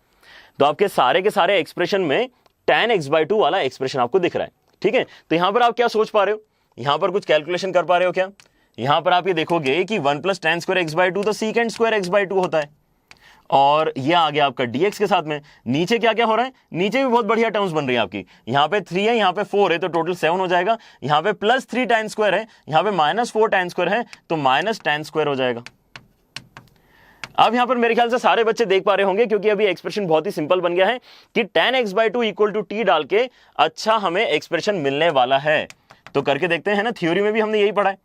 Speaker 1: तो आपके सारे के सारे एक्सप्रेशन में tan x/2 वाला एक्सप्रेशन आपको दिख रहा है, ठीक है। तो यहां पर आप क्या सोच पा रहे हो, यहां पर कुछ कैलकुलेशन कर पा रहे हो क्या। यहां पर आप ये देखोगे कि 1 प्लस tan स्क्वायर x/2 तो सीकेंड स्क्वायर x/2 होता है, और ये आ गया आपका dx के साथ में। नीचे क्या क्या हो रहा है, नीचे भी बहुत बढ़िया टर्म्स बन रही है आपकी। यहाँ पे 3 है, यहाँ पे 4 है, तो टोटल 7 हो जाएगा। यहाँ पे +3 tan स्क्वायर है, यहाँ पे -4 tan स्क्वायर है, तो -tan स्क्वायर हो जाएगा। अब यहां पर मेरे ख्याल से सारे बच्चे देख पा रहे होंगे, क्योंकि अभी एक्सप्रेशन बहुत ही सिंपल बन गया है कि tan x/2 = t डाल के अच्छा हमें एक्सप्रेशन मिलने वाला है। तो करके देखते हैं ना, थ्योरी में भी हमने यही पढ़ा है।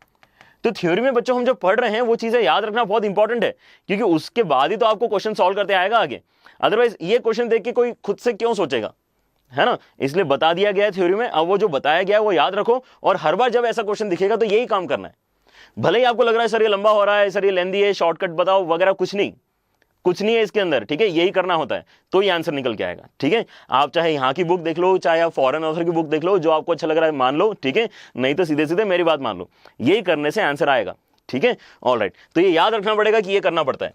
Speaker 1: तो थ्योरी में बच्चों हम जो पढ़ रहे हैं वो चीजें याद रखना बहुत इंपॉर्टेंट है, क्योंकि उसके बाद ही तो आपको क्वेश्चन सॉल्व करते आएगा आगे। अदरवाइज ये क्वेश्चन देख के कोई खुद से क्यों सोचेगा, है ना। इसलिए बता दिया गया है थ्योरी में, अब वो जो बताया गया है वो याद रखो, और हर बार जब ऐसा क्वेश्चन दिखेगा तो यही काम करना है। भले ही आपको लग रहा है सर ये लंबा हो रहा है, सर ये लेंदी है, शॉर्टकट बताओ वगैरह, कुछ नहीं है इसके अंदर, ठीक है। यही करना होता है तो ये आंसर निकल के आएगा, ठीक है। आप चाहे यहाँ की बुक देख लो, चाहे आप फॉरेन ऑथर की बुक देख लो, जो आपको अच्छा लग रहा है मान लो, ठीक है। नहीं तो सीधे सीधे मेरी बात मान लो, यही करने से आंसर आएगा, ठीक है। ऑलराइट, तो ये याद रखना पड़ेगा कि ये करना पड़ता है।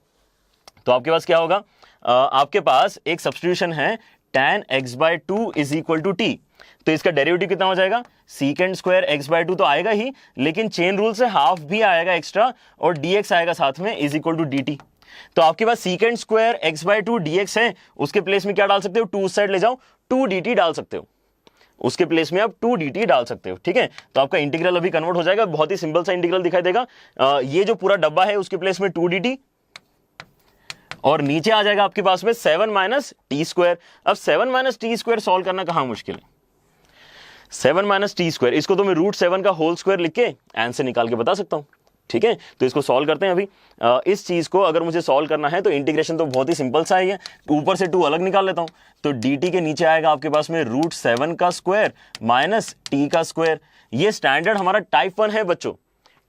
Speaker 1: तो आपके पास क्या होगा, आपके पास एक सब्स्टिट्यूशन है tan x/2 = t। तो इसका डेरिवेटिव कितना हो जाएगा, secant स्क्वायर x/2 तो आएगा ही, लेकिन चेन रूल से हाफ भी आएगा एक्स्ट्रा, और dx आएगा साथ में = dt। तो आपके पास secant स्क्वायर x/2 dx है, उसके प्लेस में क्या डाल सकते हो, 2 साइड ले जाओ, 2 dt डाल सकते हो, उसके प्लेस में आप 2 dt डाल सकते हो, ठीक है। तो आपका इंटीग्रल अभी कन्वर्ट हो जाएगा, बहुत ही सिंपल सा इंटीग्रल दिखाई देगा। ये जो पूरा डब्बा है उसके प्लेस में 2 dt, और नीचे आ जाएगा आपके पास में 7 - t²। अब 7 - t² सॉल्व करना कहां मुश्किल है, 7 - t², इसको तो मैं √7 का होल स्क्वायर लिख के आंसर निकाल के बता सकता हूं, ठीक है। तो इसको सॉल्व करते हैं अभी। इस चीज को अगर मुझे सॉल्व करना है तो इंटीग्रेशन तो बहुत ही सिंपल सा ही है, ऊपर से 2 अलग निकाल लेता हूं। तो dt के नीचे आएगा आपके पास में √7 का स्क्वायर माइनस t का स्क्वायर। ये स्टैंडर्ड हमारा टाइप 1 है बच्चों।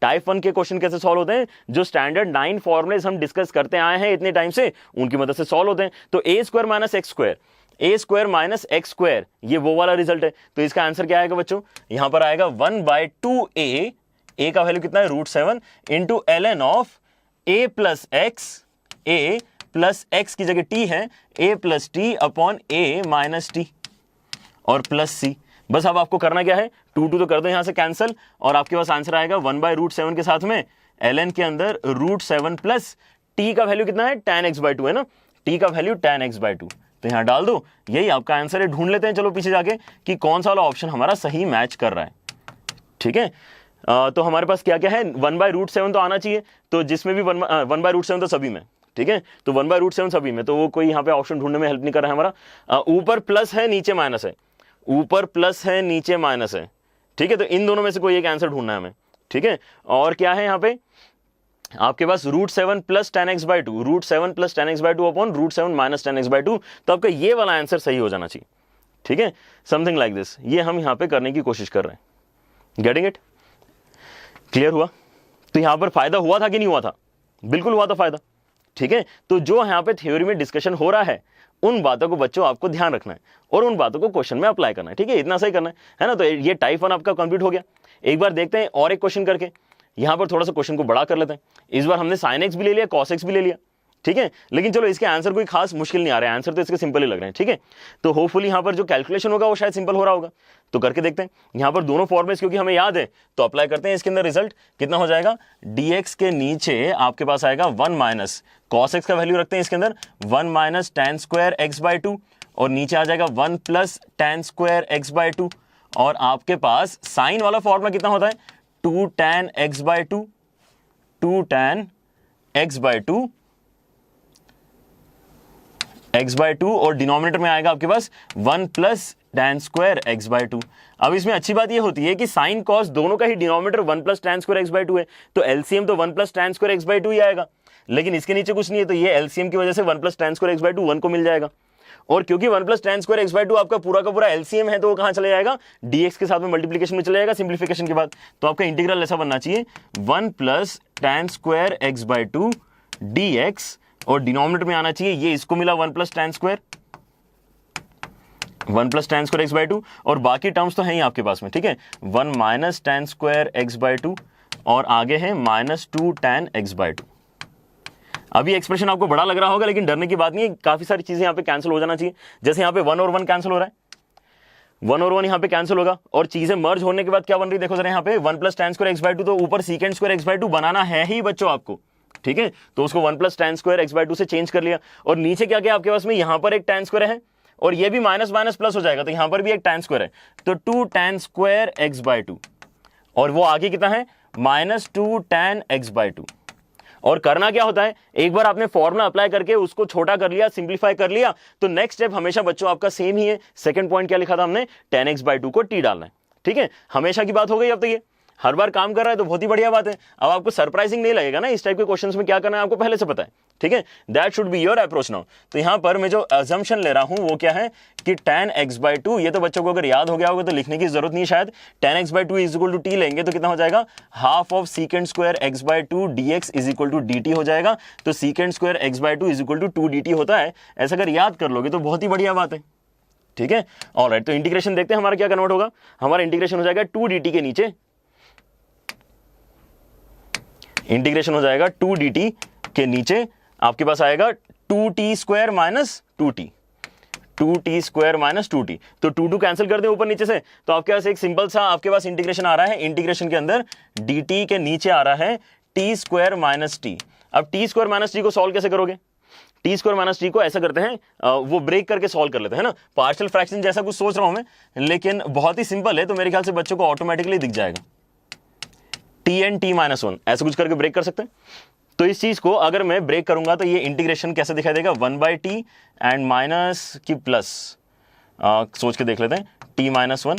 Speaker 1: टाइप 1 के क्वेश्चन कैसे सॉल्व होते हैं, जो स्टैंडर्ड 9 फॉर्मुलेज हम डिस्कस करते आए हैं इतने टाइम से, उनकी मदद से सॉल्व होते हैं। तो a² - x², a² - x², ये वो वाला रिजल्ट है। तो इसका आंसर क्या आएगा बच्चों, यहां पर आएगा 1/2a, a का वैल्यू कितना है √7 into ln of a + x, a + x की जगह t है, a + t upon a - t और प्लस c। बस अब आपको करना क्या है, 2 तो कर दो यहां से कैंसिल, और आपके पास आंसर आएगा 1/√7 के साथ में ln के अंदर √7 प्लस t का वैल्यू कितना है, tan x/2 है ना, t का वैल्यू tan x/2, तो यहां डाल दो, यही आपका आंसर है। ढूंढ लेते हैं चलो पीछे जाके कि कौन सा वाला ऑप्शन हमारा सही मैच कर रहा है, ठीक है। तो हमारे पास क्या क्या है, 1/√7 तो आना चाहिए, तो जिसमें भी 1/√7 तो सभी में, ठीक है। तो 1/√7 सभी में, तो वो कोई यहाँ पे ऑप्शन ढूंढने में हेल्प नहीं कर रहा है हमारा। ऊपर प्लस है नीचे माइनस है, ऊपर प्लस है नीचे माइनस है, ठीक है। तो इन दोनों में से कोई एक आंसर ढूंढना है हमें, ठीक है। और क्या है यहाँ पे आपके पास √7 + tan x/2, √7 + tan x/2 upon √7 - tan x/2, तो आपका ये वाला आंसर सही हो जाना चाहिए, ठीक है। समथिंग लाइक दिस, ये हम यहाँ पे करने की कोशिश कर रहे हैं। गेटिंग इट, क्लियर हुआ। तो यहां पर फायदा हुआ था कि नहीं हुआ था, बिल्कुल हुआ था फायदा, ठीक है। तो जो यहां पे थ्योरी में डिस्कशन हो रहा है उन बातों को बच्चों आपको ध्यान रखना है, और उन बातों को क्वेश्चन में अप्लाई करना है, ठीक है। इतना सही करना है ना। तो ये टाइप 1 आपका कंप्लीट हो गया। एक बार देखते हैं और एक क्वेश्चन करके, यहां पर थोड़ा सा क्वेश्चन को बड़ा कर लेते हैं। इस बार हमने sin x भी ले लिया, cos x भी ले लिया, ठीक है। लेकिन चलो इसके आंसर कोई खास मुश्किल नहीं आ रहा है, आंसर तो इसके सिंपल ही लग रहे हैं, ठीक है। तो होपफुली यहां पर जो कैलकुलेशन होगा वो शायद सिंपल हो रहा होगा। तो करके देखते हैं, यहां पर दोनों फॉर्मेट्स क्योंकि हमें याद है तो अप्लाई करते हैं। इसके अंदर रिजल्ट कितना हो जाएगा, dx के नीचे आपके पास आएगा 1 - cos x का वैल्यू रखते हैं इसके अंदर 1 - tan स्क्वायर x/2, और नीचे आ जाएगा 1 + tan स्क्वायर x/2, और आपके पास साइन वाला फॉर्मूला कितना होता है, 2 tan x/2, 2 tan x/2 x/2, और डिनोमिनेटर में आएगा आपके पास 1 + tan स्क्वायर x/2। अब इसमें अच्छी बात ये होती है कि साइन कॉस दोनों का ही डिनोमिनेटर 1 + tan स्क्वायर x/2 है, तो एलसीएम तो 1 + tan स्क्वायर x/2 ही आएगा। लेकिन इसके नीचे कुछ नहीं है, तो ये एलसीएम की वजह से 1 + tan स्क्वायर x/2 1 को मिल जाएगा, और क्योंकि 1 + tan स्क्वायर x/2 आपका पूरा का पूरा एलसीएम है, तो वो कहां चले जाएगा, dx के साथ में मल्टीप्लिकेशन में चले जाएगा सिंप्लीफिकेशन के बाद। तो आपका इंटीग्रल ऐसा बनना चाहिए 1 + tan स्क्वायर x/2 dx, और डिनोमिनेटर में आना चाहिए, ये इसको मिला 1 + tan square, 1 + tan square x/2, और बाकी टर्म्स तो हैं ही आपके पास में, ठीक है। 1 - tan स्क्वायर x/2, और आगे है -2 tan x/2। अभी एक्सप्रेशन आपको बड़ा लग रहा होगा, लेकिन डरने की बात नहीं है, काफी सारी चीजें यहाँ पे कैंसिल हो जाना चाहिए। जैसे यहाँ पे 1 और 1 कैंसिल हो रहा है, 1 और 1 यहाँ पे कैंसिल होगा, और चीजें मर्ज होने के बाद क्या बन रही है देखो जरा, यहाँ पे 1 + tan स्क्वायर x/2, तो ऊपर secant स्क्वायर x/2 बनाना है ही बच्चों आपको, ठीक है, तो उसको 1 plus tan square x by two से चेंज कर लिया। और नीचे क्या क्या आपके पास में, यहां पर एक tan स्क्वायर है और ये भी माइनस माइनस प्लस हो जाएगा, तो यहां पर भी एक tan स्क्वायर है, तो 2 tan square x by two, और वो आगे कितना है -2 tan एक्स बाई टू। और करना क्या होता है, एक बार आपने फॉर्मूला अप्लाई करके उसको छोटा कर लिया, सिंप्लीफाई कर लिया, तो नेक्स्ट स्टेप हमेशा बच्चों आपका सेम ही है। सेकंड पॉइंट क्या लिखा था हमने, tan x बाई टू को t डालना है। ठीक है, हमेशा की बात हो गई। अब तो ये हर बार काम कर रहा है तो बहुत ही बढ़िया बात है। अब आपको सरप्राइजिंग नहीं लगेगा ना, इस टाइप के क्वेश्चंस में क्या करना है आपको पहले से पता है। ठीक है, that should be your approach now. तो यहां पर मैं जो अजम्पशन ले रहा हूं वो क्या है कि tan x बाई टू, ये तो बच्चों को अगर याद हो गया होगा तो लिखने की जरूरत नहीं शायद। tan x by two is equal to t लेंगे तो कितना हो जाएगा, half of secant square x by two dx is equal to dt हो जाएगा। तो secant square x by two is equal to 2dt होता है। ऐसा अगर याद कर लोगे तो बहुत ही बढ़िया बात है। ठीक है, ऑलराइट, तो इंटीग्रेशन देखते हैं हमारा क्या कन्वर्ट होगा। हमारा इंटीग्रेशन हो जाएगा 2dt के नीचे, इंटीग्रेशन हो जाएगा 2dt के नीचे आपके पास आएगा 2t square minus 2t, 2t square minus 2t। तो 2 कैंसिल कर दे ऊपर नीचे से, तो आपके पास एक सिंपल सा आपके पास इंटीग्रेशन आ रहा है। इंटीग्रेशन के अंदर dt के नीचे आ रहा है t स्क्वायर माइनस t। अब t स्क्वायर माइनस t को सॉल्व कैसे करोगे, टी स्क्वायर माइनस टी को ऐसा करते हैं, वो ब्रेक करके सॉल्व कर लेते हैं ना। पार्शियल फ्रैक्शन जैसा कुछ सोच रहा हूं मैं, लेकिन बहुत ही सिंपल है, तो मेरे ख्याल से बच्चों को ऑटोमेटिकली दिख जाएगा। T n t minus one ऐसा कुछ करके ब्रेक कर सकते हैं। तो इस चीज को अगर मैं ब्रेक करूंगा तो ये इंटीग्रेशन कैसे दिखाई देगा, 1/t एंड माइनस की प्लस, सोच के देख लेते हैं, t minus one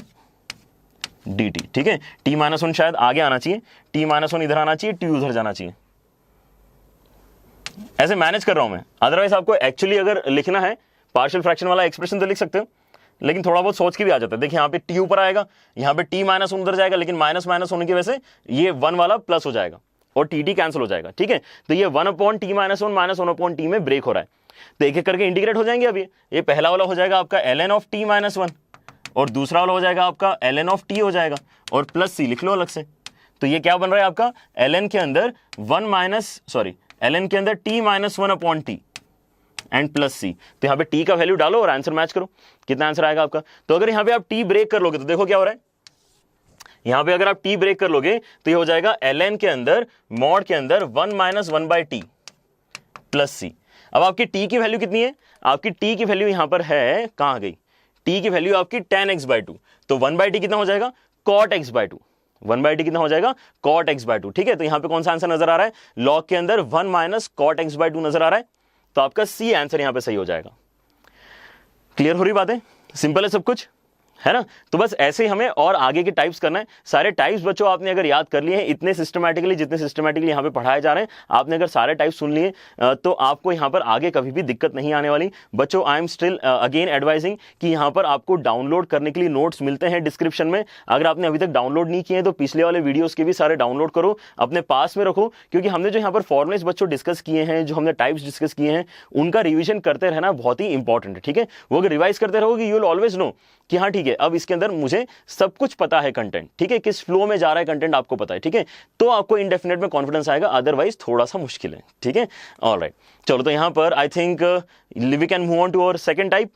Speaker 1: D T. ठीक है, t माइनस वन शायद आगे आना चाहिए, t माइनस वन इधर आना चाहिए, t उधर जाना चाहिए। ऐसे मैनेज कर रहा हूं मैं, अदरवाइज आपको एक्चुअली अगर लिखना है पार्शियल फ्रैक्शन वाला एक्सप्रेशन तो लिख सकते हो, लेकिन थोड़ा बहुत सोच के भी आ जाता है। देखिए यहाँ पे t ऊपर आएगा, यहाँ पे t माइनस उधर जाएगा, लेकिन माइनस माइनस होने की वजह से ये 1 वाला प्लस हो जाएगा और टी कैंसिल हो जाएगा। ठीक है, तो ये 1/t माइनस 1 माइनस 1/t में ब्रेक हो रहा है। तो एक एक करके इंटीग्रेट हो जाएंगे। अब ये पहला वाला हो जाएगा आपका ln ऑफ t माइनस 1, और दूसरा वाला हो जाएगा आपका ln ऑफ t हो जाएगा, और प्लस c लिख लो अलग से। तो ये क्या बन रहा है आपका, ln के अंदर ln के अंदर t minus 1/t and plus c. तो यहाँ पे t का वैल्यू डालो और आंसर मैच करो, कितना आंसर आएगा आपका। तो अगर यहाँ पे आप t ब्रेक कर लोगे तो देखो क्या हो रहा है, यहाँ पे अगर आप t ब्रेक कर लोगे तो ये हो जाएगा ln के अंदर मॉड के अंदर 1 माइनस 1/t प्लस सी। अब आपकी t की वैल्यू कितनी है, आपकी t की वैल्यू यहाँ पर है, कहाँ गई, t की वैल्यू आपकी tan x बाई टू, तो 1/t कितना हो जाएगा, cot x by to. 1/t कितना हो जाएगा, cot x बाई टू। ठीक है, तो यहाँ पे कौन सा आंसर नजर आ रहा है, log के अंदर 1 minus cot x by to नजर आ रहा है, तो आपका सी आंसर यहां पे सही हो जाएगा। क्लियर हो रही बात है, सिंपल है सब कुछ, है ना। तो बस ऐसे ही हमें और आगे के टाइप्स करना है। सारे टाइप्स बच्चों आपने अगर याद कर लिए हैं इतने सिस्टमैटिकली, जितने सिस्टमैटिकली यहाँ पे पढ़ाए जा रहे हैं, आपने अगर सारे टाइप्स सुन लिए तो आपको यहाँ पर आगे कभी भी दिक्कत नहीं आने वाली। बच्चों I am still again advising कि यहाँ पर आपको डाउनलोड करने के लिए नोट्स मिलते हैं डिस्क्रिप्शन में। अगर आपने अभी तक डाउनलोड नहीं किए हैं तो पिछले वाले वीडियोस के भी सारे डाउनलोड करो, अपने पास में रखो, क्योंकि हमने जो यहाँ पर फॉर्मुलेस बच्चों डिस्कस किए हैं, जो हमने टाइप्स डिस्कस किए हैं, उनका रिविजन करते रहना बहुत ही इंपॉर्टेंट है। ठीक है, वो अगर रिवाइज करते रहोगे यू विल ऑलवेज नो कि हाँ ठीक है, अब इसके अंदर मुझे सब कुछ पता है कंटेंट। ठीक है, किस फ्लो में जा रहा है कंटेंट आपको पता है। ठीक है, तो आपको इंडेफिनेट में कॉन्फिडेंस आएगा, अदरवाइज थोड़ा सा मुश्किल है। ठीक है, ऑलराइट, चलो तो यहां पर I think we can move on to our second type,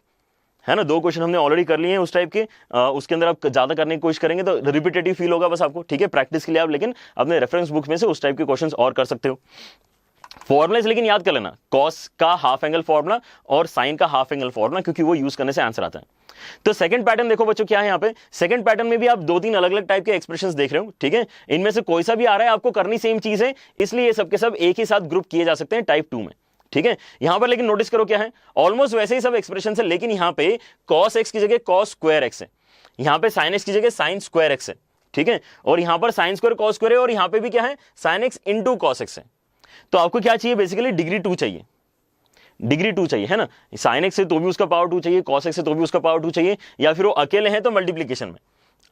Speaker 1: है ना। 2 क्वेश्चन हमने ऑलरेडी कर लिए हैं उस टाइप के, उसके अंदर आप ज्यादा करने की कोशिश करेंगे तो रिपीटेटिव फील होगा बस आपको। ठीक है, प्रैक्टिस के लिए आप लेकिन अपने रेफरेंस बुक में से उस टाइप के क्वेश्चन और कर सकते हो। फॉर्मुलाज लेकिन याद कर लेना, कॉस का हाफ एंगल फॉर्मुला और साइन का हाफ एंगल फॉर्मुला, क्योंकि वो यूज करने से आंसर आता है। तो सेकंड पैटर्न देखो बच्चों क्या है यहाँ पे, सेकंड पैटर्न में भी आप 2-3 अलग अलग टाइप के एक्सप्रेशंस देख रहे हो। ठीक है, इनमें से कोई सा भी आ रहा है आपको करनी सेम चीज है, इसलिए ये सब के सब एक ही साथ ग्रुप किए जा सकते हैं टाइप 2 में। ठीक है, यहां पर लेकिन नोटिस करो क्या है, ऑलमोस्ट वैसे ही सब एक्सप्रेशन है, लेकिन यहां पे cos x की जगह cos स्क्वायर x है, यहां पे sin x की जगह sin स्क्वायर x है। ठीक है, और यहां पर sin स्क्वायर cos स्क्वायर है, और यहां पे भी क्या है sin x into cos x है। तो आपको क्या चाहिए, बेसिकली डिग्री 2 चाहिए, डिग्री 2 चाहिए, है ना। sin x से तो भी उसका पावर 2 चाहिए, cos x से तो भी उसका पावर 2 चाहिए, या फिर वो अकेले हैं तो मल्टीप्लीकेशन में,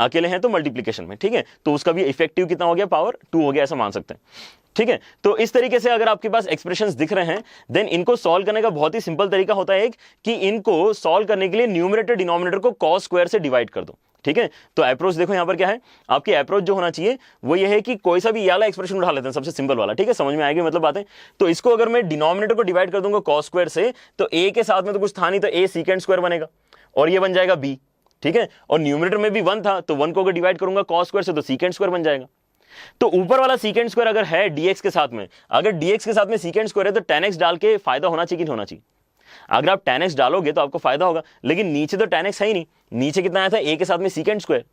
Speaker 1: अकेले हैं तो मल्टीप्लीकेशन में। ठीक है, तो उसका भी इफेक्टिव कितना हो गया, पावर 2 हो गया, ऐसा मान सकते हैं। ठीक है, तो इस तरीके से अगर आपके पास एक्सप्रेशंस दिख रहे हैं, देन इनको सॉल्व करने का बहुत ही सिंपल तरीका होता है एक, कि इनको सॉल्व करने के लिए न्यूमरेटर डिनोमिनेटर को cos स्क्वायर से डिवाइड कर दो। ठीक है, तो अप्रोच देखो यहां पर क्या है, आपकी अप्रोच जो होना चाहिए वो ये है कि कोई सा भी ये वाला एक्सप्रेशन उठा लेते हैं, सबसे सिंपल वाला। ठीक है, समझ में आएगी मतलब बातें। तो इसको अगर मैं डिनोमिनेटर को डिवाइड कर दूंगा cos स्क्वायर से, तो a के साथ में तो कुछ था नहीं, तो a सीकेंड स्क्वायर बनेगा और ये बन जाएगा b। ठीक है, और न्यूमरेटर में भी 1 था, तो 1 को अगर डिवाइड करूंगा cos स्क्वायर से तो सीकेंड स्क्वायर बन जाएगा। तो ऊपर वाला सीकेंड स्क्वायर अगर है dx के साथ में, अगर dx के साथ में सीकेंड स्क्वायर है तो tan x डाल के फायदा होना चाहिए कि नहीं होना चाहिए? अगर आप tan x डालोगे तो आपको फायदा होगा, लेकिन नीचे तो tan x है ही नहीं, नीचे कितना आया था a के साथ में सीकेंड स्क्वायर।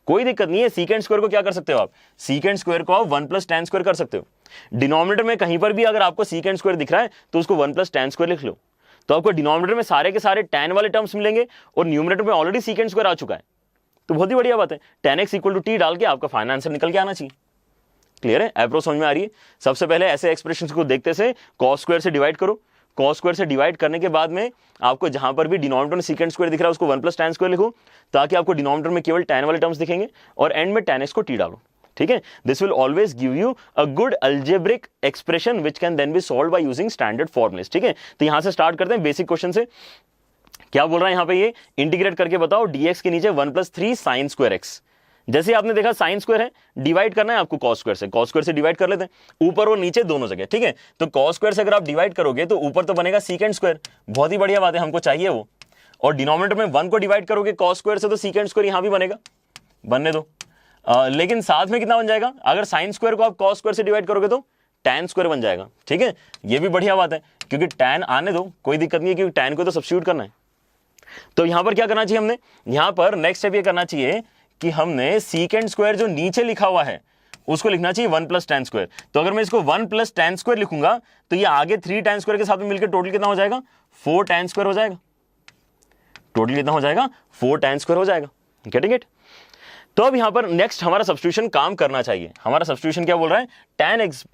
Speaker 1: कोई दिक्कत नहीं है, सीकेंड स्क्वायर को क्या कर सकते हो आप, सीकेंड स्क्वायर को आप 1 + tan स्क्वायर कर सकते हो। डिनोमिनेटर में कहीं पर भी अगर आपको सीकेंड स्क्वायर दिख रहा है तो उसको 1 + tan स्क्वायर लिख लो, तो आपको डिनोमिनेटर में सारे के सारे tan वाले टर्म्स मिलेंगे और न्यूमरेटर में ऑलरेडी सीकेंड स्क्वायर आ चुका है, तो बहुत ही बढ़िया बात है। tan x = t डाल के आपका फाइनल आंसर निकल के आना चाहिए। क्लियर है? अप्रोच समझ में आ रही है? सबसे पहले ऐसे एक्सप्रेशंस को देखते से cos स्क्वायर से डिवाइड करो, cos स्क्वायर से डिवाइड करने के बाद में आपको जहां पर भी डिनोमिनेटर में सीकेंड स्क्वायर दिख रहा है उसको 1 + tan स्क्वायर लिखो, ताकि आपको डिनोमिनेटर में केवल tan वाले टर्म्स दिखेंगे, और एंड में tan x को t डालो। ठीक है, this will always give you a good algebraic expression which can then be solved by using standard formulas. ठीक है, तो यहां से स्टार्ट करते हैं बेसिक क्वेश्चन से। क्या बोल रहा है यहां पे, ये इंटीग्रेट करके बताओ dx के नीचे 1 + 3 sin स्क्वायर x। जैसे आपने देखा साइन स्क्वायर है, डिवाइड करना है आपको cos स्क्वायर से, cos स्क्वायर से डिवाइड कर लेते हैं, ऊपर और नीचे दोनों जगह। ठीक है, तो cos स्क्वायर से अगर आप डिवाइड करोगे तो ऊपर तो बनेगा सीकेंड स्क्वायर, बहुत ही बढ़िया बात है, हमको चाहिए वो। और डिनोमिनेटर में 1 को डिवाइड करोगे cos स्क्वायर से तो सीकेंड स्क्वायर यहां भी बनेगा, बनने दो। लेकिन साथ में कितना बन जाएगा, अगर साइन स्क्वायर को आप cos स्क्वायर से डिवाइड करोगे तो tan स्क्वायर बन जाएगा। ठीक है, ये भी बढ़िया बात है, क्योंकि tan आने दो, कोई दिक्कत नहीं है, क्योंकि tan को तो सब्स्टिट्यूट करना है। तो यहां पर क्या करना चाहिए हमने, यहां पर नेक्स्ट स्टेप ये करना चाहिए कि हमने सीकेंड स्क्वायर जो नीचे लिखा हुआ है उसको लिखना चाहिए 1 + tan स्क्वायर। तो अगर मैं इसको 1 + tan स्क्वायर लिखूंगा तो ये आगे 3 tan स्क्वायर के साथ में मिलकर टोटल कितना हो जाएगा, 4 tan स्क्वायर हो जाएगा। टोटल कितना हो जाएगा, 4 tan स्क्वायर हो जाएगा। Getting it? तो अब यहां पर नेक्स्ट हमारा सब्स्टिट्यूशन काम करना चाहिए। हमारा सब्स्टिट्यूशन क्या बोल रहा है,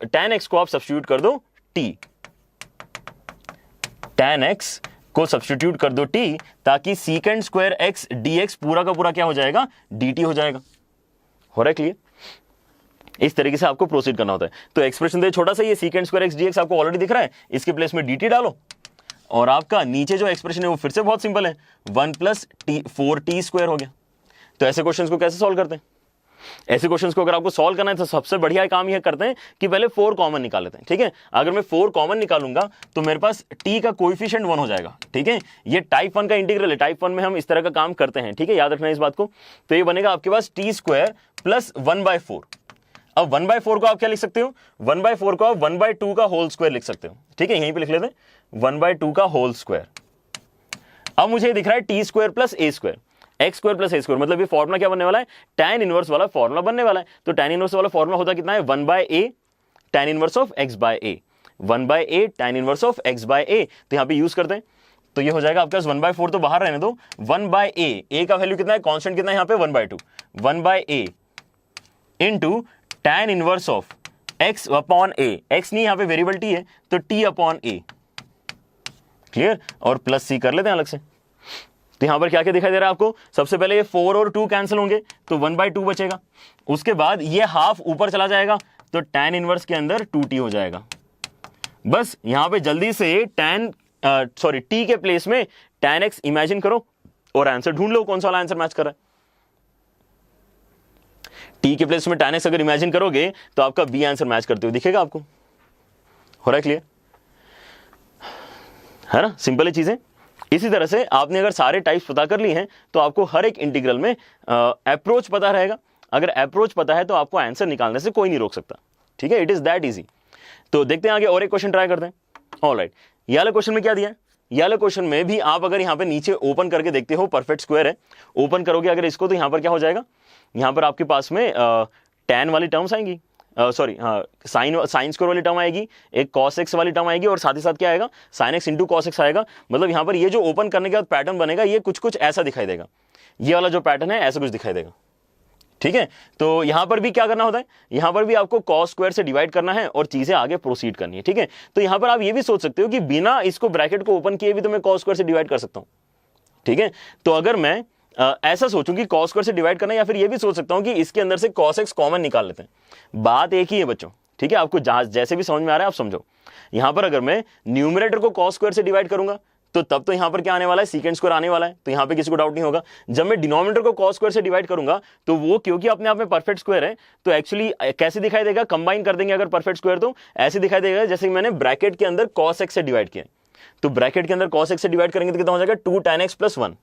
Speaker 1: tan x को आप सब्स्टिट्यूट कर दो t, tan x को सब्स्टिट्यूट कर दो t, ताकि सीकेंड स्क्वायर x dx पूरा का पूरा क्या हो जाएगा, dt हो जाएगा। हो रहा है क्लियर? इस तरीके से आपको प्रोसीड करना होता है। तो एक्सप्रेशन दे छोटा सा, ये सीकेंड स्क्वायर x dx आपको ऑलरेडी दिख रहा है, इसके प्लेस में dt डालो, और आपका नीचे जो एक्सप्रेशन है वो फिर से बहुत सिंपल है, 1 + 4t स्क्वायर हो गया। तो ऐसे क्वेश्चंस को कैसे सॉल्व करते हैं, ऐसे क्वेश्चंस को अगर आपको सॉल्व करना है तो सबसे बढ़िया काम यह करते हैं कि पहले 4 कॉमन निकाल लेते हैं। ठीक है, अगर मैं 4 कॉमन निकालूंगा तो मेरे पास t का कोएफिशिएंट 1 हो जाएगा। ठीक है, ये टाइप 1 का इंटीग्रल है, टाइप 1 में हम इस तरह का काम करते हैं। ठीक है, याद रखना इस बात को। तो ये बनेगा आपके पास t² + 1/4। अब 1/4 को आप क्या लिख सकते हो, 1/4 को आप 1/2 का होल स्क्वायर लिख सकते हो। ठीक है, यहीं पे लिख लेते हैं 1/2 का होल स्क्वायर। अब मुझे दिख रहा है t² + a², x² + a², मतलब ये फॉर्मूला क्या बनने वाला है, tan इनवर्स वाला फॉर्मूला बनने वाला है। तो tan इनवर्स वाला फॉर्मूला होता कितना है, 1/a tan inverse of x/a, 1/a tan inverse of x/a। तो यहाँ पे यूज करते हैं, तो ये हो जाएगा आपके पास 1/4 तो बाहर रहने दो, 1/a, a का वैल्यू कितना है, कांस्टेंट कितना है यहाँ पे 1/2, 1/a into tan inverse of x/a, x नहीं यहाँ पे वेरिएबल t है तो t/a। क्लियर? और प्लस c कर लेते हैं अलग से। तो यहां पर क्या क्या दिखाई दे रहा है आपको, सबसे पहले ये 4 और 2 कैंसिल होंगे तो 1/2 बचेगा, उसके बाद ये हाफ ऊपर चला जाएगा तो tan इनवर्स के अंदर 2t हो जाएगा। बस यहां पे जल्दी से t के प्लेस में tan x इमेजिन करो और आंसर ढूंढ लो कौन सा वाला आंसर मैच कर रहा है। t के प्लेस में tan x अगर इमेजिन करोगे तो आपका b आंसर मैच करते हुए दिखेगा आपको। हो रहा है क्लियर? है ना, सिंपल है चीजें। इसी तरह से आपने अगर सारे टाइप्स पता कर लिए हैं तो आपको हर एक इंटीग्रल में अप्रोच पता रहेगा। अगर अप्रोच पता है तो आपको आंसर निकालने से कोई नहीं रोक सकता। ठीक है, इट इज दैट इजी। तो देखते हैं आगे और एक क्वेश्चन ट्राई करते हैं। ऑलराइट, ये वाले क्वेश्चन में क्या दिया है, ये वाले क्वेश्चन में भी आप अगर यहाँ पे नीचे ओपन करके देखते हो, परफेक्ट स्क्वायर है, ओपन करोगे अगर इसको तो यहाँ पर क्या हो जाएगा, यहाँ पर आपके पास में tan वाली टर्म्स आएंगी, सॉरी हाँ, साइन स्क्वायर वाली टर्म आएगी, एक cos x वाली टर्म आएगी, और साथ ही साथ क्या आएगा, sin x into cos x आएगा। मतलब यहाँ पर ये जो ओपन करने के बाद पैटर्न बनेगा ये कुछ कुछ ऐसा दिखाई देगा, ये वाला जो पैटर्न है ऐसा कुछ दिखाई देगा। ठीक है, तो यहां पर भी क्या करना होता है, यहां पर भी आपको cos स्क्वायर से डिवाइड करना है और चीजें आगे प्रोसीड करनी है। ठीक है, तो यहां पर आप ये भी सोच सकते हो कि बिना इसको ब्रैकेट को ओपन किए भी तो मैं cos स्क्वायर से डिवाइड कर सकता हूं। ठीक है, तो अगर मैं ऐसा सोचूं कि cos स्क्वायर से डिवाइड करना, या फिर ये भी सोच सकता हूं कि इसके अंदर से cos x कॉमन निकाल लेते हैं। बात एक ही है बच्चों। ठीक है, आपको जैसे भी समझ में आ रहा है आप समझो। यहां पर अगर मैं न्यूमरेटर को cos स्क्वायर से डिवाइड करूंगा तो तब तो यहां पर क्या आने वाला है, सीकेंड स्क्वायर आने वाला है, तो यहां पे किसी को डाउट नहीं होगा। जब मैं डिनोमिनेटर को cos स्क्वायर से डिवाइड करूंगा तो वो क्योंकि अपने आप में परफेक्ट स्क्वायर है तो एक्चुअली कैसे दिखाई देगा, कंबाइन कर देंगे अगर परफेक्ट स्क्वायर तो ऐसे दिखाई देगा जैसे मैंने ब्रैकेट के अंदर cos x से डिवाइड किया। तो ब्रैकेट के अंदर cos x से डिवाइड करेंगे तो कितना हो जाएगा, 2 tan x + 1,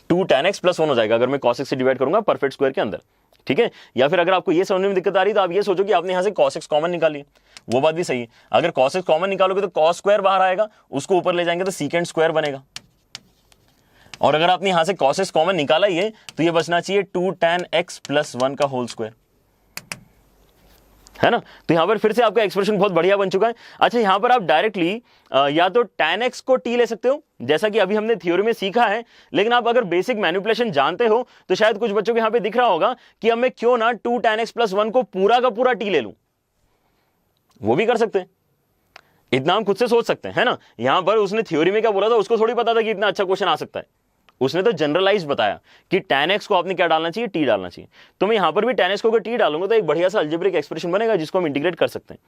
Speaker 1: 2 tan x + 1 हो जाएगा अगर मैं cos x से डिवाइड करूंगा परफेक्ट स्क्वायर के अंदर। ठीक है। या फिर अगर आपको ये समझने में दिक्कत आ रही है तो आप ये सोचो कि आपने यहां से cos x कॉमन निकाली, वो बात भी सही है। अगर cos x कॉमन निकालोगे तो cos स्क्वायर बाहर आएगा, उसको ऊपर ले जाएंगे तो secant स्क्वायर बनेगा। और अगर आपने यहां से cos x कॉमन निकाला ही है तो ये बचना चाहिए 2 tan x प्लस 1 का होल स्क्वायर, है ना। तो यहां पर फिर से आपका एक्सप्रेशन बहुत बढ़िया बन चुका है। अच्छा, यहां पर आप डायरेक्टली या तो tan x को t ले सकते हो, जैसा कि अभी हमने थ्योरी में सीखा है, लेकिन आप अगर बेसिक मैनिपुलेशन जानते हो तो शायद कुछ बच्चों के यहां पे दिख रहा होगा कि अब मैं क्यों ना 2 tan x प्लस 1 को पूरा का पूरा t ले लूं, वो भी कर सकते हैं। इतना हम खुद से सोच सकते हैं, है ना। यहां पर उसने थ्योरी में क्या बोला था, उसको थोड़ी पता था कि इतना अच्छा क्वेश्चन आ सकता है। उसने तो जनरलाइज बताया कि tan x को आपने क्या डालना चाहिए, t डालना चाहिए। तो मैं यहां पर भी tan x को अगर t डालूंगा तो एक बढ़िया सा अलजेब्रिक एक्सप्रेशन बनेगा जिसको हम इंटीग्रेट कर सकते हैं।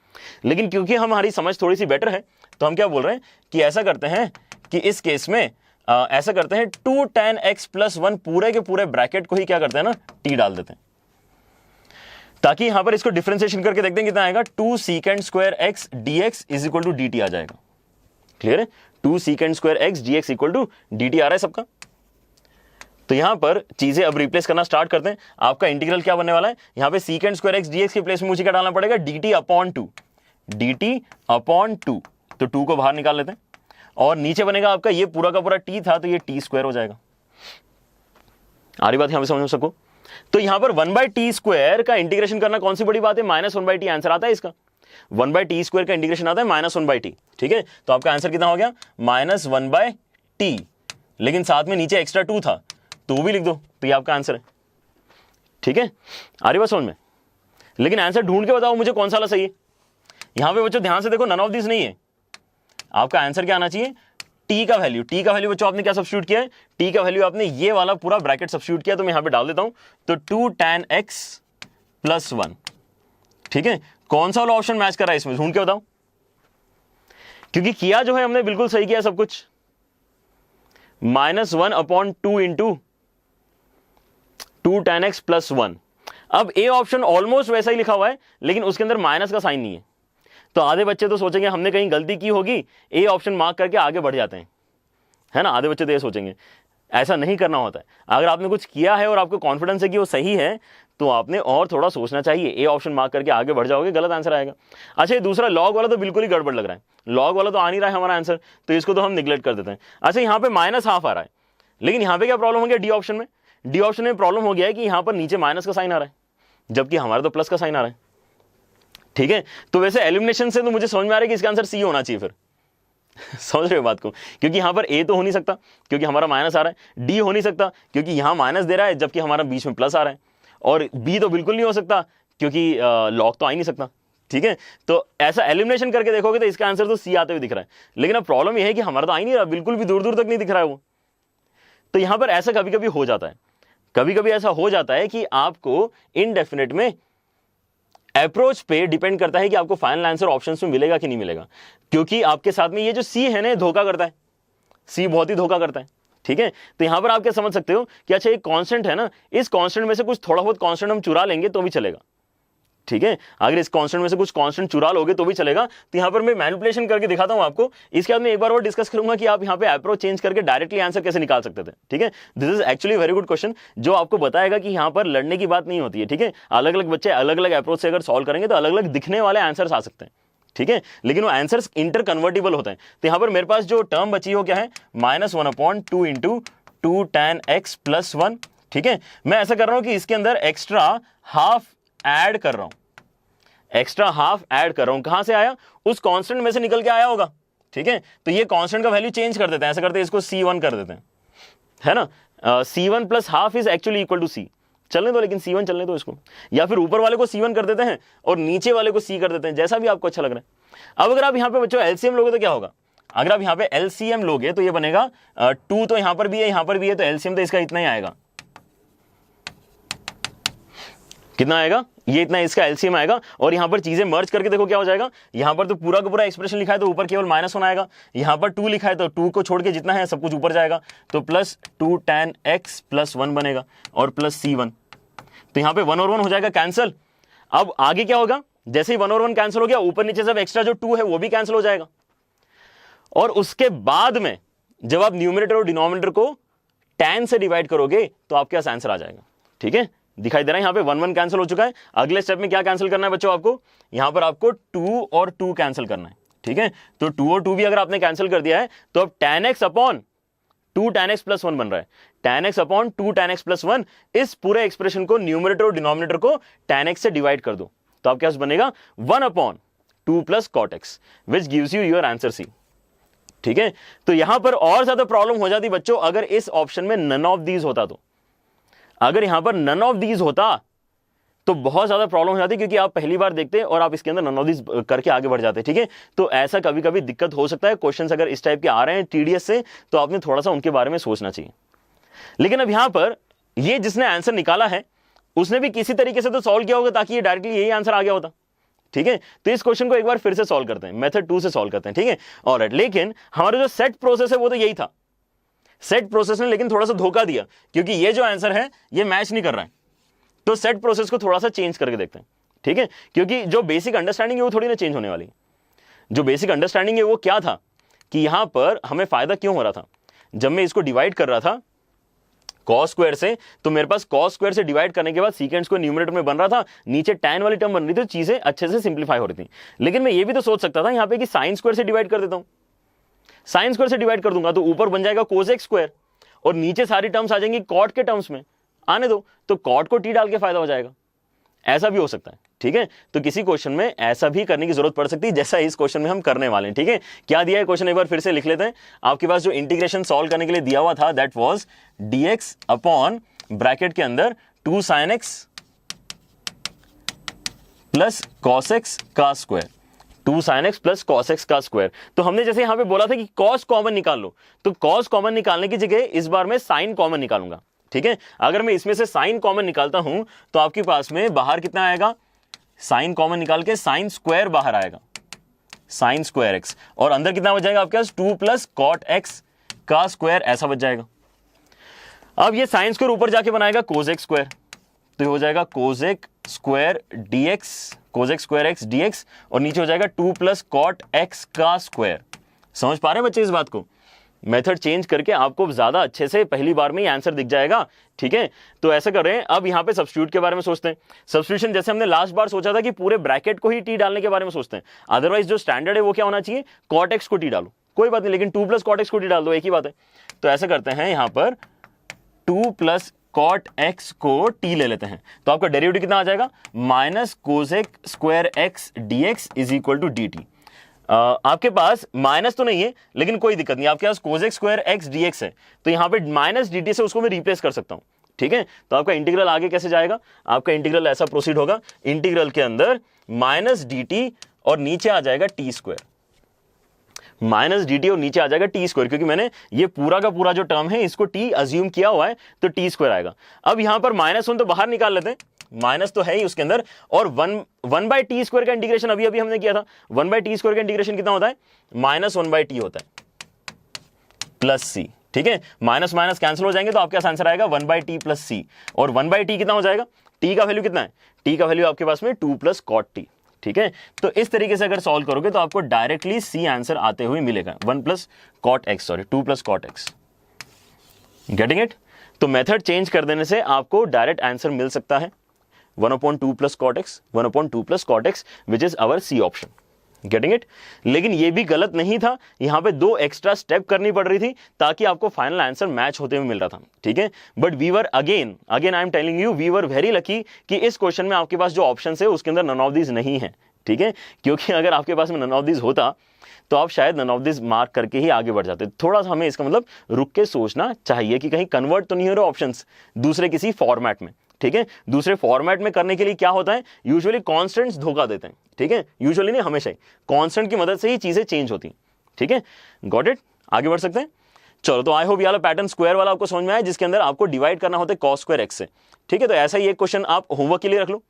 Speaker 1: लेकिन क्योंकि हमारी समझ थोड़ी सी बेटर है तो हम क्या बोल रहे हैं कि ऐसा करते हैं कि इस केस में ऐसा करते हैं 2 tan x प्लस 1 पूरे के पूरे ब्रैकेट को ही क्या करते हैं ना, t डाल देते हैं, ताकि यहां पर इसको डिफरेंशिएशन करके देखते हैं कितना आएगा। 2 secant square x dx is equal to dt आ जाएगा। क्लियर है, 2 secant square x dx equal to dt आ रहा है सबका। तो यहां पर चीजें अब रिप्लेस करना स्टार्ट करते हैं। आपका इंटीग्रल क्या बनने वाला है, यहां पे secant स्क्वायर x dx के प्लेस में मुझे क्या डालना पड़ेगा, dt अपॉन 2, dt अपॉन 2। तो 2 को बाहर निकाल लेते हैं और नीचे बनेगा आपका ये पूरा का पूरा t था तो ये t स्क्वायर हो जाएगा। आ रही बात यहां पे समझ सको। तो यहां पर 1/t स्क्वायर का इंटीग्रेशन करना कौन सी बड़ी बात है, -1/t आंसर आता है इसका। 1/t स्क्वायर का इंटीग्रेशन आता है -1/t, ठीक है। तो आपका आंसर कितना हो गया, -1/t। लेकिन साथ में नीचे एक्स्ट्रा 2 था तो वो भी लिख दो, तो ये आपका आंसर है, ठीक है। आ रही बात समझ में। लेकिन आंसर ढूंढ के बताओ मुझे कौन सा वाला सही है। यहां पे बच्चों ध्यान से देखो, नन ऑफ दिस नहीं है। आपका आंसर क्या आना चाहिए, t का वैल्यू। t का वैल्यू बच्चों आपने क्या सब्स्टिट्यूट किया है, t का वैल्यू आपने ये वाला पूरा ब्रैकेट सब्स्टिट्यूट किया। तो मैं यहां पे डाल देता हूं, तो 2 tan x प्लस 1, ठीक है। कौन सा वाला ऑप्शन मैच कर रहा है इसमें, ढूंढ के बताओ, क्योंकि किया जो है हमने बिल्कुल सही किया सब कुछ। -1/2 इंटू 2 tan x प्लस 1। अब ए ऑप्शन ऑलमोस्ट वैसा ही लिखा हुआ है लेकिन उसके अंदर माइनस का साइन नहीं है। तो आधे बच्चे तो सोचेंगे हमने कहीं गलती की होगी, ए ऑप्शन मार्क करके आगे बढ़ जाते हैं, है ना। आधे बच्चे तो ये सोचेंगे, ऐसा नहीं करना होता है। अगर आपने कुछ किया है और आपको कॉन्फिडेंस है कि वो सही है तो आपने और थोड़ा सोचना चाहिए। ए ऑप्शन मार्क करके आगे बढ़ जाओगे, गलत आंसर आएगा। अच्छा, ये दूसरा लॉग वाला तो बिल्कुल ही गड़बड़ लग रहा है, लॉग वाला तो आ नहीं रहा है हमारा आंसर, तो इसको तो हम निगलेक्ट कर देते हैं। अच्छा, यहाँ पे -½ आ रहा है, लेकिन यहाँ पे क्या प्रॉब्लम हो गया, डी ऑप्शन में। डी ऑप्शन में प्रॉब्लम हो गया है कि यहाँ पर नीचे माइनस का साइन आ रहा है जबकि हमारा तो प्लस का साइन आ रहा है, ठीक है। तो वैसे एलिमिनेशन से तो मुझे समझ में आ रहा है कि इसका आंसर सी होना चाहिए फिर समझ रहे हो बात को, क्योंकि यहां पर ए तो हो नहीं सकता क्योंकि हमारा माइनस आ रहा है, डी हो नहीं सकता क्योंकि यहां माइनस दे रहा है जबकि हमारा बीच में प्लस आ रहा है, और बी तो बिल्कुल नहीं हो सकता क्योंकि लॉग तो आ ही नहीं सकता, ठीक है। तो ऐसा एलिमिनेशन करके देखोगे तो इसका आंसर तो सी आते हुए दिख रहा है। लेकिन अब प्रॉब्लम यह है कि हमारा तो आ ही नहीं रहा, बिल्कुल भी दूर दूर तक नहीं दिख रहा है वो। तो यहां पर ऐसा कभी कभी हो जाता है, कभी कभी ऐसा हो जाता है कि आपको इनडेफिनेट में अप्रोच पे डिपेंड करता है कि आपको फाइनल आंसर ऑप्शंस में मिलेगा कि नहीं मिलेगा, क्योंकि आपके साथ में ये जो सी है ना, धोखा करता है, सी बहुत ही धोखा करता है, ठीक है। तो यहां पर आप क्या समझ सकते हो कि अच्छा एक कांस्टेंट है ना, इस कांस्टेंट में से कुछ थोड़ा बहुत कांस्टेंट हम चुरा लेंगे तो भी चलेगा, ठीक है। अगर इस कांस्टेंट में से कुछ कांस्टेंट चुरा लोगे तो भी चलेगा। तो यहां पर मैं मैनिपुलेशन करके दिखाता हूं आपको। इसके बाद मैं एक बार और डिस्कस करूंगा कि आप यहां पे अप्रोच चेंज करके डायरेक्टली आंसर कैसे निकाल सकते थे, ठीक है। This is actually very good question जो आपको बताएगा कि यहां पर लड़ने की बात नहीं होती है, ठीक है। अलग अलग बच्चे अलग अलग अप्रोच से अगर सॉल्व करेंगे तो अलग अलग दिखने वाले आंसर्स आ सकते हैं, ठीक है, लेकिन वो आंसर्स इंटर कन्वर्टिबल होते हैं। तो यहां पर मेरे पास जो टर्म बची हो क्या है, -1/2 इंटू 2 tan x प्लस 1, ठीक है। मैं ऐसा कर रहा हूं कि इसके अंदर एक्स्ट्रा हाफ ऐड कर रहा हूं, एक्स्ट्रा हाफ ऐड कर रहा हूं। कहां से आया, उस कांस्टेंट में से निकल के आया होगा, ठीक है। तो ये कांस्टेंट का वैल्यू चेंज कर देते हैं, ऐसा करते हैं इसको C1 कर देते हैं, है ना। C1 plus half is actually equal to C, चलने दो, लेकिन C1 चलने दो इसको, या फिर ऊपर वाले को C1 कर देते हैं और नीचे वाले को C कर देते हैं, जैसा भी आपको अच्छा लग रहा है। अब अगर आप यहां पे बच्चों एलसीएम लोगे तो क्या होगा, अगर आप यहां पे एलसीएम लोगे तो ये बनेगा 2 तो यहां पर भी है, यहां पर भी है, तो एलसीएम तो इसका इतना ही आएगा। कितना आएगा, ये इतना इसका एलसीएम आएगा। और यहां पर चीजें मर्ज करके देखो क्या हो जाएगा, यहां पर तो पूरा का पूरा एक्सप्रेशन लिखा है तो ऊपर केवल -1 आएगा, यहां पर 2 लिखा है तो 2 को छोड़ के जितना है सब कुछ ऊपर जाएगा, तो प्लस 2 tan x प्लस 1 बनेगा और प्लस C1। तो यहां पे 1 और 1 हो जाएगा कैंसिल। अब आगे क्या होगा, जैसे ही 1 और 1 कैंसिल हो गया, ऊपर नीचे सब एक्स्ट्रा जो 2 है वो भी कैंसिल हो जाएगा। और उसके बाद में जब आप न्यूमरेटर और डिनोमिनेटर को tan से डिवाइड करोगे तो आपके पास आंसर आ जाएगा, ठीक है। दिखाई दे रहा है यहाँ पे 1 1 कैंसिल हो चुका है। अगले स्टेप में क्या कैंसिल करना है बच्चों, आपको यहाँ पर आपको 2 और 2 कैंसिल करना है। ठीक है, तो 2 और 2 भी अगर आपने कैंसिल कर दिया है तो अब tan x upon 2 tan x plus 1 बन रहा है। tan x upon 2 tan x plus 1, इस पूरे एक्सप्रेशन को न्यूमरेटर और डिनोमिनेटर को tan x से डिवाइड कर दो, तो आपके पास बनेगा 1 upon 2 plus cot x, which gives you your answer C. ठीक है, तो यहां पर और ज्यादा प्रॉब्लम हो जाती बच्चों अगर इस ऑप्शन में नन ऑफ दीज होता। तो अगर यहां पर नन ऑफ दीज होता तो बहुत ज्यादा प्रॉब्लम हो जाती, क्योंकि आप पहली बार देखते और आप इसके अंदर नन ऑफ दीज करके आगे बढ़ जाते। ठीक है, तो ऐसा कभी कभी दिक्कत हो सकता है। क्वेश्चंस अगर इस टाइप के आ रहे हैं टीडीएस से तो आपने थोड़ा सा उनके बारे में सोचना चाहिए। लेकिन अब यहां पर ये जिसने आंसर निकाला है उसने भी किसी तरीके से तो सॉल्व किया होगा ताकि ये डायरेक्टली यही आंसर आ गया होता। ठीक है, तो इस क्वेश्चन को एक बार फिर से सॉल्व करते हैं, मेथड 2 से सॉल्व करते हैं। ठीक है, ऑलराइट, लेकिन हमारा जो सेट प्रोसेस है वो तो यही था। सेट प्रोसेस ने लेकिन थोड़ा सा धोखा दिया, क्योंकि ये जो आंसर है ये मैच नहीं कर रहा है। तो सेट प्रोसेस को थोड़ा सा चेंज करके देखते हैं। ठीक है, क्योंकि जो बेसिक अंडरस्टैंडिंग है वो थोड़ी ना चेंज होने वाली। जो बेसिक अंडरस्टैंडिंग है वो क्या था कि यहां पर हमें फायदा क्यों हो रहा था, जब मैं इसको डिवाइड कर रहा था cos स्क्वायर से, तो मेरे पास cos स्क्वायर से डिवाइड करने के बाद सीकेंड्स को न्यूमरेटर में बन रहा था, नीचे tan वाली टर्म बन रही थी, चीजें अच्छे से सिंप्लीफाई हो रही थी। लेकिन मैं ये भी तो सोच सकता था यहां पे कि sin स्क्वायर से डिवाइड कर देता हूं, sin स्क्वायर से डिवाइड कर दूंगा तो ऊपर बन जाएगा cos x स्क्वायर और नीचे सारी टर्म्स आ जाएंगी cot के टर्म्स में, आने दो, तो cot को t डाल के फायदा हो जाएगा। ऐसा भी हो सकता है। ठीक है, तो किसी क्वेश्चन में ऐसा भी करने की जरूरत पड़ सकती है, जैसा इस क्वेश्चन में हम करने वाले हैं। ठीक है, क्या दिया है क्वेश्चन एक बार फिर से लिख लेते हैं। आपके पास जो इंटीग्रेशन सॉल्व करने के लिए दिया हुआ था that was dx upon bracket के अंदर 2 sin x plus cos x का square, 2 sin x plus cos x का स्क्वायर। तो हमने जैसे यहां पे बोला था कि cos कॉमन निकाल लो, तो cos कॉमन निकालने की जगह इस बार मैं sin कॉमन निकालूंगा। ठीक है, अगर मैं इसमें से sin कॉमन निकालता हूं तो आपके पास में बाहर कितना आएगा, sin कॉमन निकाल के sin स्क्वायर बाहर आएगा, sin स्क्वायर x, और अंदर कितना बच जाएगा आपके पास 2 प्लस cot x का स्क्वायर, ऐसा बच जाएगा। अब ये sin स्क्वायर ऊपर जाके बनाएगा cos x स्क्वायर, तो ये हो जाएगा cos x square dx, cos x square x dx, और नीचे हो जाएगा 2 प्लस cot x का स्क्वायर। समझ पा रहे हैं बच्चे इस बात को? मेथड चेंज करके आपको ज्यादा अच्छे से पहली बार में ही आंसर दिख जाएगा। ठीक है, तो ऐसा कर रहे हैं। अब यहां पे सब्स्टिट्यूट के बारे में सोचते हैं। सब्स्टिट्यूशन जैसे हमने लास्ट बार सोचा था कि पूरे ब्रैकेट को ही टी डालने के बारे में सोचते हैं, अदरवाइज जो स्टैंडर्ड है वो क्या होना चाहिए, cot x को टी डालो, कोई बात नहीं, लेकिन 2 प्लस cot x को टी डाल दो, एक ही बात है। तो ऐसा करते हैं, यहां पर 2 प्लस cot x को t ले लेते हैं, तो आपका डेरिवेटिव कितना आ जाएगा, minus cos x square x dx is equal to dt। आपके पास माइनस तो नहीं है लेकिन कोई दिक्कत नहीं, आपके पास cos x square x dx है, तो यहां पे माइनस dt से उसको मैं रिप्लेस कर सकता हूं। ठीक है, तो आपका इंटीग्रल आगे कैसे जाएगा, आपका इंटीग्रल ऐसा प्रोसीड होगा, इंटीग्रल के अंदर माइनस dt और नीचे आ जाएगा टी स्क्वायर, माइनस dt और नीचे आ जाएगा टी स्क्वायर, क्योंकि मैंने ये पूरा का पूरा जो टर्म है इसको t अज्यूम किया हुआ है, तो टी स्क्वायर आएगा। अब यहां पर -1 तो बाहर निकाल लेते हैं, माइनस तो है ही उसके अंदर, और 1 बाई टी स्क्वायर का इंटीग्रेशन अभी अभी हमने किया था, 1 बाई टी स्क्वायर का इंटीग्रेशन कितना होता है, -1 बाई टी होता है प्लस सी। ठीक है, माइनस माइनस कैंसिल हो जाएंगे तो आपके पास आंसर आएगा 1 बाई टी प्लस सी, और 1 बाई टी कितना हो जाएगा, टी का वैल्यू कितना है, टी का वैल्यू आपके पास में 2 प्लस कॉट टी। ठीक है, तो इस तरीके से अगर सॉल्व करोगे तो आपको डायरेक्टली सी आंसर आते हुए मिलेगा, 1 plus cot x, sorry 2 plus cot x. Getting it? तो मेथड चेंज कर देने से आपको डायरेक्ट आंसर मिल सकता है 1/2 plus cot x, 1/2 plus cot x, which is our C option. Getting it? लेकिन ये भी गलत नहीं था, यहां पे 2 एक्स्ट्रा स्टेप करनी पड़ रही थी ताकि आपको फाइनल आंसर मैच होते हुए मिल रहा था। ठीक है, but we were again I am telling you, we were very lucky कि इस क्वेश्चन में आपके पास जो ऑप्शन है उसके अंदर नन ऑफ दीज नहीं है। ठीक है, क्योंकि अगर आपके पास में नन ऑफ दीज होता तो आप शायद नन ऑफ दिस मार्क करके ही आगे बढ़ जाते। थोड़ा सा हमें इसका मतलब रुक के सोचना चाहिए कि कहीं कन्वर्ट तो नहीं हो रहे ऑप्शंस दूसरे किसी फॉर्मेट में। ठीक है, दूसरे फॉर्मेट में करने के लिए क्या होता है, यूजुअली कॉन्स्टेंट्स धोखा देते हैं। ठीक है, यूजुअली नहीं, हमेशा ही कांस्टेंट की मदद से ही चीजें चेंज होती हैं। ठीक है, गॉट इट? आगे बढ़ सकते हैं? चलो, तो आई होप ये वाला पैटर्न स्क्वायर वाला आपको समझ में आया, जिसके अंदर आपको डिवाइड करना होता है cos स्क्वायर x से। ठीक है, तो ऐसा ही एक क्वेश्चन आप होमवर्क के लिए रख लो।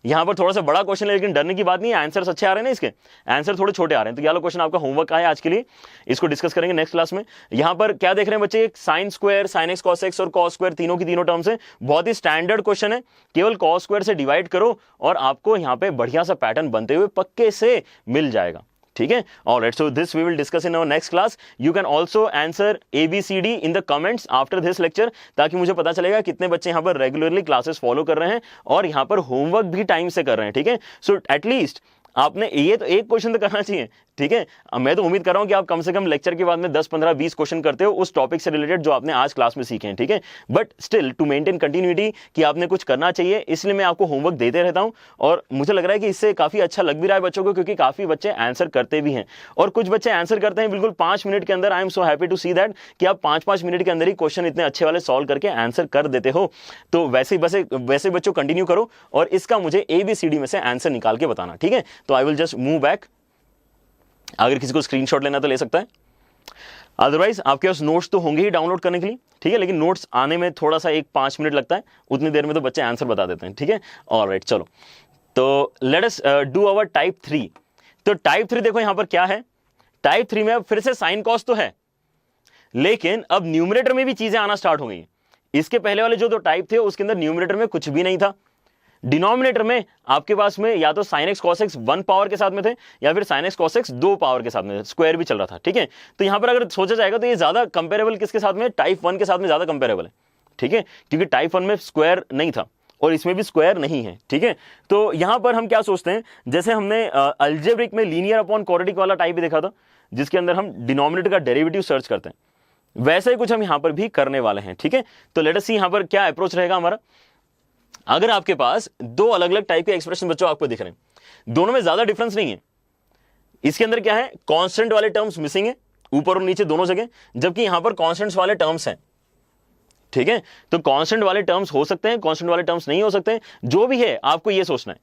Speaker 1: यहां पर थोड़ा सा बड़ा क्वेश्चन है लेकिन डरने की बात नहीं है, आंसर्स अच्छे आ रहे हैं ना, इसके आंसर थोड़े छोटे आ रहे हैं। तो ये वाला क्वेश्चन आपका होमवर्क है आज के लिए, इसको डिस्कस करेंगे नेक्स्ट क्लास में। यहां पर क्या देख रहे हैं बच्चे, sine square, sign x cos x और कॉस स्क्वायर तीनों की तीनों टर्म्स है। बहुत ही स्टैंडर्ड क्वेश्चन है, केवल कॉस स्क्वायर से डिवाइड करो और आपको यहां पे बढ़िया सा पैटर्न बनते हुए पक्के से मिल जाएगा। ठीक है। Alright, so this we will discuss in our next class. You can also answer ABCD in the comments after this lecture, ताकि मुझे पता चलेगा कितने बच्चे यहाँ पर रेगुलरली क्लासेस फॉलो कर रहे हैं और यहाँ पर होमवर्क भी टाइम से कर रहे हैं, ठीक है। सो एटलीस्ट आपने ये तो एक क्वेश्चन तो करना चाहिए, ठीक है। मैं तो उम्मीद कर रहा हूं कि आप कम से कम लेक्चर के बाद में 10, 15, 20 क्वेश्चन करते हो उस टॉपिक से रिलेटेड जो आपने आज क्लास में सीखे हैं, ठीक है। But still to maintain continuity कि आपने कुछ करना चाहिए, इसलिए मैं आपको होमवर्क देते रहता हूं और मुझे लग रहा है कि इससे काफी अच्छा लग भी रहा है बच्चों को, क्योंकि काफी बच्चे आंसर करते भी हैं और कुछ बच्चे आंसर करते हैं बिल्कुल 5 मिनट के अंदर। I am so happy to see that कि आप 5-5 मिनट के अंदर ही क्वेश्चन इतने अच्छे वाले सॉल्व करके आंसर कर देते हो। तो वैसे बच्चों कंटिन्यू करो और इसका मुझे ABCD में से आंसर निकाल के बताना, ठीक है। तो I will just move back, अगर किसी को स्क्रीनशॉट लेना तो ले सकता है, अदरवाइज आपके पास नोट्स तो होंगे ही डाउनलोड करने के लिए, ठीक है। लेकिन नोट्स आने में थोड़ा सा 1-5 मिनट लगता है, उतनी देर में तो बच्चे आंसर बता देते हैं, ठीक है। ऑलराइट, चलो तो let us do our type 3। तो टाइप 3 देखो यहां पर क्या है। टाइप 3 में अब फिर से साइन कॉस तो है, लेकिन अब न्यूमरेटर में भी चीजें आना स्टार्ट हो गई। इसके पहले वाले जो दो टाइप थे उसके अंदर न्यूमरेटर में कुछ भी नहीं था। डिनोमिनेटर में आपके पास में या तो sin x cos x 1 power के साथ में थे या फिर sin x cos x 2 power के साथ में, स्क्वायर भी चल रहा था, ठीक है। तो यहां पर अगर सोचा जाएगा तो ये ज्यादा कंपेरेबल किसके साथ में, टाइप 1 के साथ में ज्यादा कंपेरेबल है, ठीक है, क्योंकि टाइप 1 में स्क्वायर नहीं था और इसमें भी स्क्वायर नहीं है, ठीक है। तो यहां पर हम क्या सोचते हैं, जैसे हमने अलजेब्रिक में लीनियर अपॉन क्वाड्रेटिक वाला टाइप भी देखा था जिसके अंदर हम डिनोमिनेटर का डेरिवेटिव सर्च करते हैं, वैसे ही कुछ हम यहां पर भी करने वाले हैं, ठीक है। तो लेट अस सी यहां पर क्या अप्रोच रहेगा हमारा। अगर आपके पास दो अलग अलग टाइप के एक्सप्रेशन बच्चों आपको दिख रहे हैं, दोनों में ज्यादा डिफरेंस नहीं है, इसके अंदर क्या है, कांस्टेंट वाले टर्म्स मिसिंग है ऊपर और नीचे दोनों जगह, जबकि यहां पर कांस्टेंट्स वाले टर्म्स हैं, ठीक है। तो कांस्टेंट वाले टर्म्स हो सकते हैं, कांस्टेंट वाले टर्म्स नहीं हो सकते हैं, जो भी है आपको ये सोचना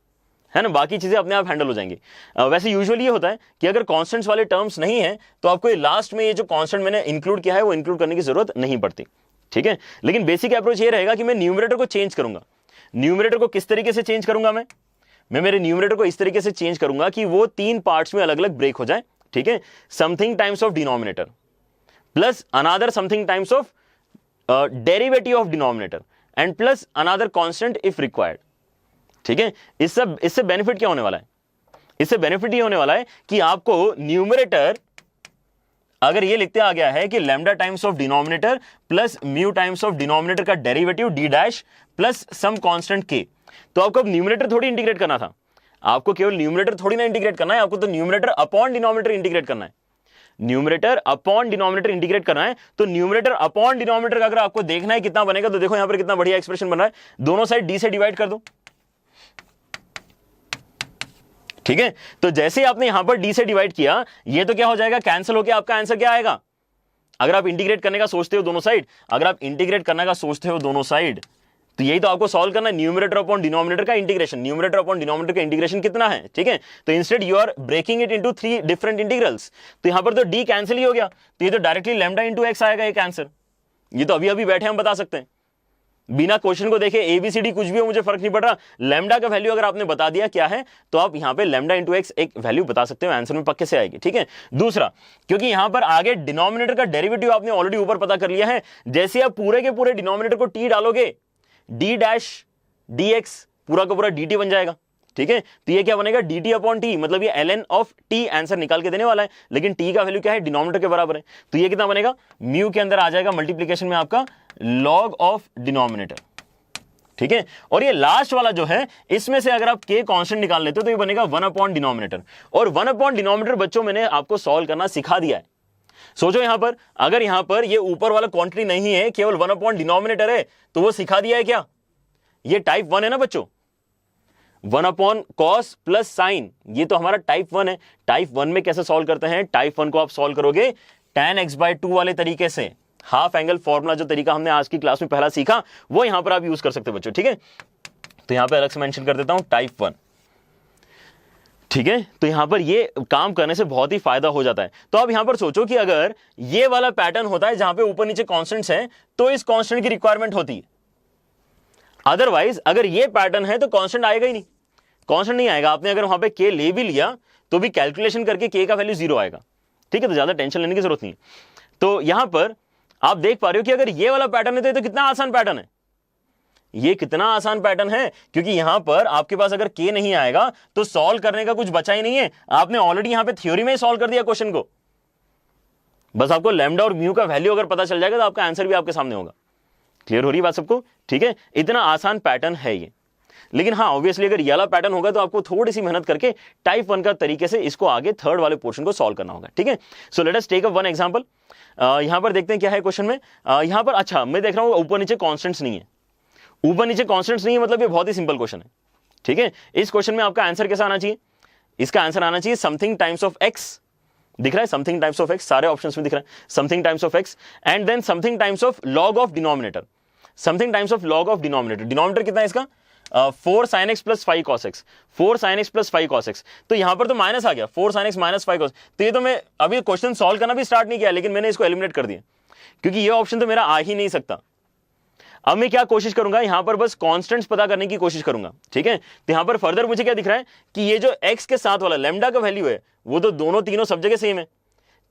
Speaker 1: है ना, बाकी चीजें अपने आप हैंडल हो जाएंगी। वैसे यूजुअली ये होता है कि अगर कांस्टेंट्स वाले टर्म्स नहीं है तो आपको लास्ट में ये जो कांस्टेंट मैंने इंक्लूड किया है वो इंक्लूड करने की जरूरत नहीं पड़ती, ठीक है। लेकिन बेसिक अप्रोच ये रहेगा कि मैं न्यूमरेटर को चेंज करूंगा। न्यूमरेटर को किस तरीके से चेंज करूंगा, मैं मेरे न्यूमरेटर को इस तरीके से चेंज करूंगा कि वो 3 पार्ट्स में अलग अलग ब्रेक हो जाए, ठीक है। Something times of denominator plus another something times of derivative of denominator and plus another constant if required, ठीक है। इससे बेनिफिट क्या होने वाला है, इससे बेनिफिट ये होने वाला है कि आपको न्यूमरेटर अगर ये लिखते आ गया है कि lambda times of denominator plus mu times of denominator का derivative d dash plus some constant के, तो आपको अब न्यूमरेटर थोड़ी इंटीग्रेट करना था, आपको केवल न्यूमरेटर थोड़ी ना इंटीग्रेट करना है, आपको तो न्यूमरेटर अपॉन डिनोमिनेटर इंटीग्रेट करना है। न्यूमरेटर अपॉन डिनोमिनेटर इंटीग्रेट करना है, तो न्यूमरेटर अपॉन डिनोमिनेटर का अगर आपको देखना है कितना बनेगा, तो देखो यहां पर कितना बढ़िया एक्सप्रेशन बन रहा है, दोनों साइड डी से डिवाइड कर दो, ठीक है। तो जैसे आपने यहां पर डी से डिवाइड किया, ये तो क्या हो जाएगा, कैंसिल होकर आपका आंसर क्या आएगा। अगर आप इंटीग्रेट करने का सोचते हो दोनों साइड, अगर आप इंटीग्रेट करने का सोचते हो दोनों साइड, तो यही तो आपको सॉल्व करना है, न्यूमरेटर अपॉन डिनोमिनेटर का इंटीग्रेशन। न्यूमरेटर अपॉन डिनोमिनेटर का इंटीग्रेशन कितना है, ठीक है। तो instead you are breaking it into 3 different integrals, तो यहां पर तो डी कैंसिल ही हो गया, तो ये तो डायरेक्टली लैम्डा इंटू एक्स आएगा एक आंसर। ये तो अभी अभी बैठे हम बता सकते हैं, बिना क्वेश्चन को देखे, ABCD कुछ भी हो मुझे फर्क नहीं पड़ रहा, लैम्डा का वैल्यू अगर आपने बता दिया क्या है, तो आप यहां पे लैम्डा इंटू एक्स एक वैल्यू बता सकते हो, आंसर में पक्के से आएगी, ठीक है। दूसरा, क्योंकि यहां पर आगे डिनोमिनेटर का डेरिवेटिव आपने ऑलरेडी ऊपर पता कर लिया है, जैसे आप पूरे के पूरे डिनोमिनेटर को टी डालोगे, डी डैश डी एक्स पूरा का पूरा dt बन जाएगा, ठीक है। तो ये क्या बनेगा, dt अपॉन टी, मतलब ये ln ऑफ t आंसर निकाल के देने वाला है, लेकिन t का वैल्यू क्या है, डिनोमिनेटर के बराबर है, तो ये कितना बनेगा, म्यू के अंदर आ जाएगा मल्टीप्लीकेशन में आपका log ऑफ डिनोमिनेटर, ठीक है। और ये लास्ट वाला जो है, इसमें से अगर आप k कांस्टेंट निकाल लेते हो तो ये बनेगा 1 अपॉन डिनोमिनेटर, और 1 अपॉन डिनोमिनेटर बच्चों मैंने आपको सॉल्व करना सिखा दिया है। सोचो यहां पर, अगर यहां पर ये ऊपर वाला क्वांटिटी नहीं है, केवल 1 अपॉन डिनोमिनेटर है, तो वो सिखा दिया है क्या, ये टाइप 1 है ना बच्चों, 1 अपॉन कॉस प्लस साइन, ये तो हमारा टाइप 1 है। टाइप 1 में कैसे सॉल्व करते हैं, टाइप 1 को आप सॉल्व करोगे tan x/2 वाले तरीके से, हाफ एंगल फॉर्मूला जो तरीका हमने आज की क्लास में पहला सीखा, वो यहां पर आप यूज कर सकते हो बच्चों, ठीक है। तो यहां पे अलग से मेंशन कर देता हूं टाइप 1, ठीक है। तो यहां पर ये काम करने से बहुत ही फायदा हो जाता है। तो आप यहां पर सोचो कि अगर ये वाला पैटर्न होता है जहां पे ऊपर नीचे कांस्टेंट्स हैं, तो इस कांस्टेंट की रिक्वायरमेंट होती है, अदरवाइज अगर ये पैटर्न है तो कांस्टेंट आएगा ही नहीं, कांस्टेंट नहीं आएगा। आपने अगर वहां पे k ले भी लिया तो भी कैलकुलेशन करके k का वैल्यू 0 आएगा, ठीक है। तो ज्यादा टेंशन लेने की जरूरत नहीं। तो यहां पर आप देख पा रहे हो कि अगर ये वाला पैटर्न है तो ये तो कितना आसान पैटर्न है, ये कितना आसान पैटर्न है, क्योंकि यहां पर आपके पास अगर k नहीं आएगा तो सॉल्व करने का कुछ बचा ही नहीं है। आपने ऑलरेडी यहां पे थ्योरी में ही सॉल्व कर दिया क्वेश्चन को। बस आपको लैम्डा और म्यू का वैल्यू अगर पता चल जाएगा तो आपका आंसर भी आपके सामने होगा। क्लियर हो रही बात सबको? ठीक है, इतना आसान पैटर्न है ये। लेकिन हाँ, ऑब्वियसली अगर ये वाला पैटर्न होगा तो आपको थोड़ी सी मेहनत करके टाइप 1 का तरीके से इसको आगे थर्ड वाले पोर्शन को सॉल्व करना होगा। ठीक है, so let us take up one example. यहां पर देखते हैं क्या है क्वेश्चन में। यहां पर अच्छा मैं देख रहा हूं ऊपर नीचे कॉन्स्टेंट्स नहीं है। ऊपर नीचे कॉन्स्टेंट्स नहीं है मतलब ये बहुत ही सिंपल क्वेश्चन है। ठीक है, इस क्वेश्चन में आपका आंसर कैसा आना चाहिए? इसका आंसर आना चाहिए समथिंग टाइम्स ऑफ एक्स। दिख रहा है समथिंग टाइम्स ऑफ एक्स, सारे ऑप्शंस में दिख रहा है something times of x, and then something times of log of denominator. Something times of log of denominator. Denominator कितना है इसका? 4 sin x plus 5 cos x, 4 sin x plus 5 cos x। तो यहां पर तो माइनस आ गया, 4 sin x माइनस 5 cos। तो ये तो मैं अभी क्वेश्चन सॉल्व करना भी स्टार्ट नहीं किया, लेकिन मैंने इसको एलिमिनेट कर दिया क्योंकि ये ऑप्शन तो मेरा आ ही नहीं सकता। अब मैं क्या कोशिश करूंगा, यहां पर बस कांस्टेंट्स पता करने की कोशिश करूंगा। ठीक है, तो यहां पर फर्दर मुझे क्या दिख रहा है कि ये जो x के साथ वाला लैम्डा का वैल्यू है वो तो दोनों तीनों सब जगह सेम है।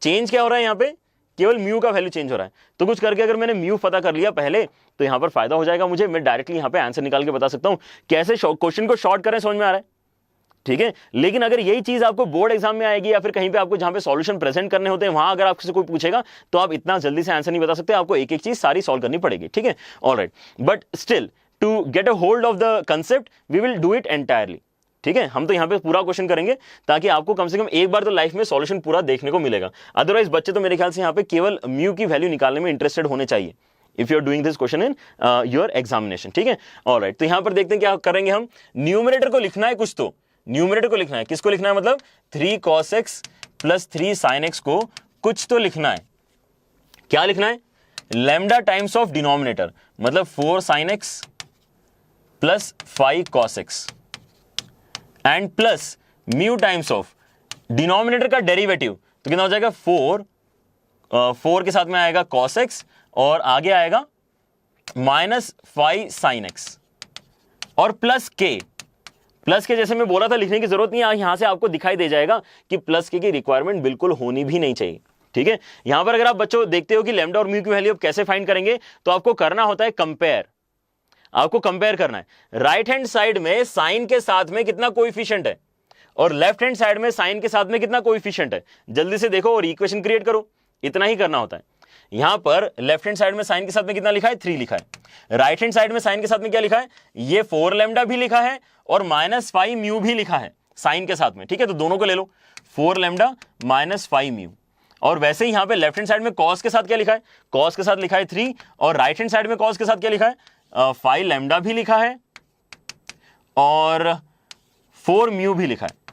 Speaker 1: चेंज क्या हो रहा है, यहां पे केवल म्यू का वैल्यू चेंज हो रहा है। तो कुछ करके अगर मैंने म्यू पता कर लिया पहले तो यहां पर फायदा हो जाएगा मुझे। मैं डायरेक्टली यहां पे आंसर निकाल के बता सकता हूं। कैसे क्वेश्चन को शॉर्ट करें समझ में आ रहा है? ठीक है, लेकिन अगर यही चीज आपको बोर्ड एग्जाम में आएगी या फिर कहीं पे आपको जहां पे सॉल्यूशन प्रेजेंट करने होते हैं वहां अगर आपसे कोई पूछेगा तो आप इतना जल्दी से आंसर नहीं बता सकते, आपको एक एक चीज सारी सॉल्व करनी पड़ेगी। ठीक है, alright, but still to get a hold of the concept we will do it entirely. ठीक है, हम तो यहां पे पूरा क्वेश्चन करेंगे ताकि आपको कम से कम एक बार तो लाइफ में सॉल्यूशन पूरा देखने को मिलेगा। अदरवाइज बच्चे तो मेरे ख्याल से यहां पे केवल म्यू की वैल्यू निकालने में इंटरेस्टेड होने चाहिए if you are doing this question in your examination. ठीक है, ऑलराइट, तो यहां पर देखते हैं क्या करेंगे हम। न्यूमरेटर को लिखना है कुछ, तो न्यूमरेटर को लिखना है। किसको लिखना है? मतलब 3 cos x plus 3 sin x को कुछ तो लिखना है। क्या लिखना है? लैम्डा टाइम्स ऑफ डिनोमिनेटर, मतलब 4 sin x plus 5 cos x and plus mu times of denominator का डेरिवेटिव। तो कितना हो जाएगा? 4 के साथ में आएगा cos x और आगे आएगा माइनस 5 sin x और प्लस के। प्लस के जैसे मैं बोला था लिखने की जरूरत नहीं है, यहां से आपको दिखाई दे जाएगा कि प्लस के की रिक्वायरमेंट बिल्कुल होनी भी नहीं चाहिए। ठीक है, यहां पर अगर आप बच्चों देखते हो कि लैम्डा और म्यू की वैल्यू आप कैसे फाइंड करेंगे, तो आपको करना होता है कंपेयर। आपको कंपेयर करना है राइट हैंड साइड में साइन के साथ में कितना कोएफिशिएंट है और लेफ्ट हैंड साइड में साइन के साथ में कितना कोएफिशिएंट है। जल्दी से देखो और इक्वेशन क्रिएट करो, इतना ही करना होता है। यहां पर लेफ्ट हैंड साइड में साइन के साथ में कितना लिखा है? 3 लिखा है। राइट हैंड साइड में साइन के साथ में क्या लिखा है? ये 4 लैम्डा भी लिखा है और माइनस 5 म्यू भी लिखा है साइन के साथ में। ठीक है, तो दोनों को ले लो, 4 लैम्डा माइनस 5 म्यू। और वैसे ही यहां पे लेफ्ट हैंड साइड में कॉस के साथ क्या लिखा है? कॉस के साथ लिखा है 3 और राइट हैंड साइड में कॉस के साथ क्या लिखा है? 5 लैम्डा भी लिखा है और 4 म्यू भी लिखा है।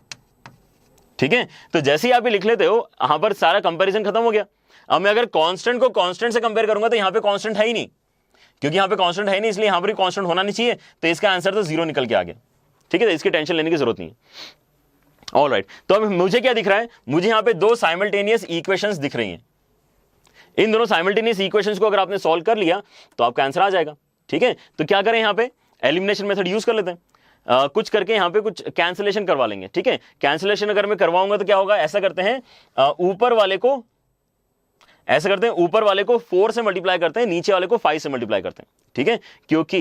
Speaker 1: ठीक है, तो जैसे ही आप ये लिख लेते हो यहां पर सारा कंपैरिजन खत्म हो गया। अब मैं अगर कांस्टेंट को कांस्टेंट से कंपेयर करूंगा तो यहां पे कांस्टेंट है ही नहीं, क्योंकि यहां पे कांस्टेंट है नहीं, इसलिए यहां पर भी कांस्टेंट होना नहीं चाहिए। तो इसका आंसर तो 0 निकल के आ गया। ठीक है, तो इसकी टेंशन लेने की जरूरत नहीं है। ऑलराइट, तो अब मुझे क्या दिख रहा है? मुझे यहां पे 2 साइमल्टेनियस इक्वेशंस दिख रही हैं। इन दोनों साइमल्टेनियस इक्वेशंस को अगर आपने सॉल्व कर लिया तो आपका आंसर आ जाएगा। ठीक है, तो क्या करें, यहां पे एलिमिनेशन मेथड यूज कर लेते हैं। कुछ करके यहां पे कुछ कैंसिलेशन करवा लेंगे। ठीक है, कैंसिलेशन अगर मैं करवाऊंगा तो क्या होगा? ऐसा करते हैं, ऊपर वाले को ऐसा करते हैं, ऊपर वाले को 4 से मल्टीप्लाई करते हैं, नीचे वाले को 5 से मल्टीप्लाई करते हैं। ठीक है, क्योंकि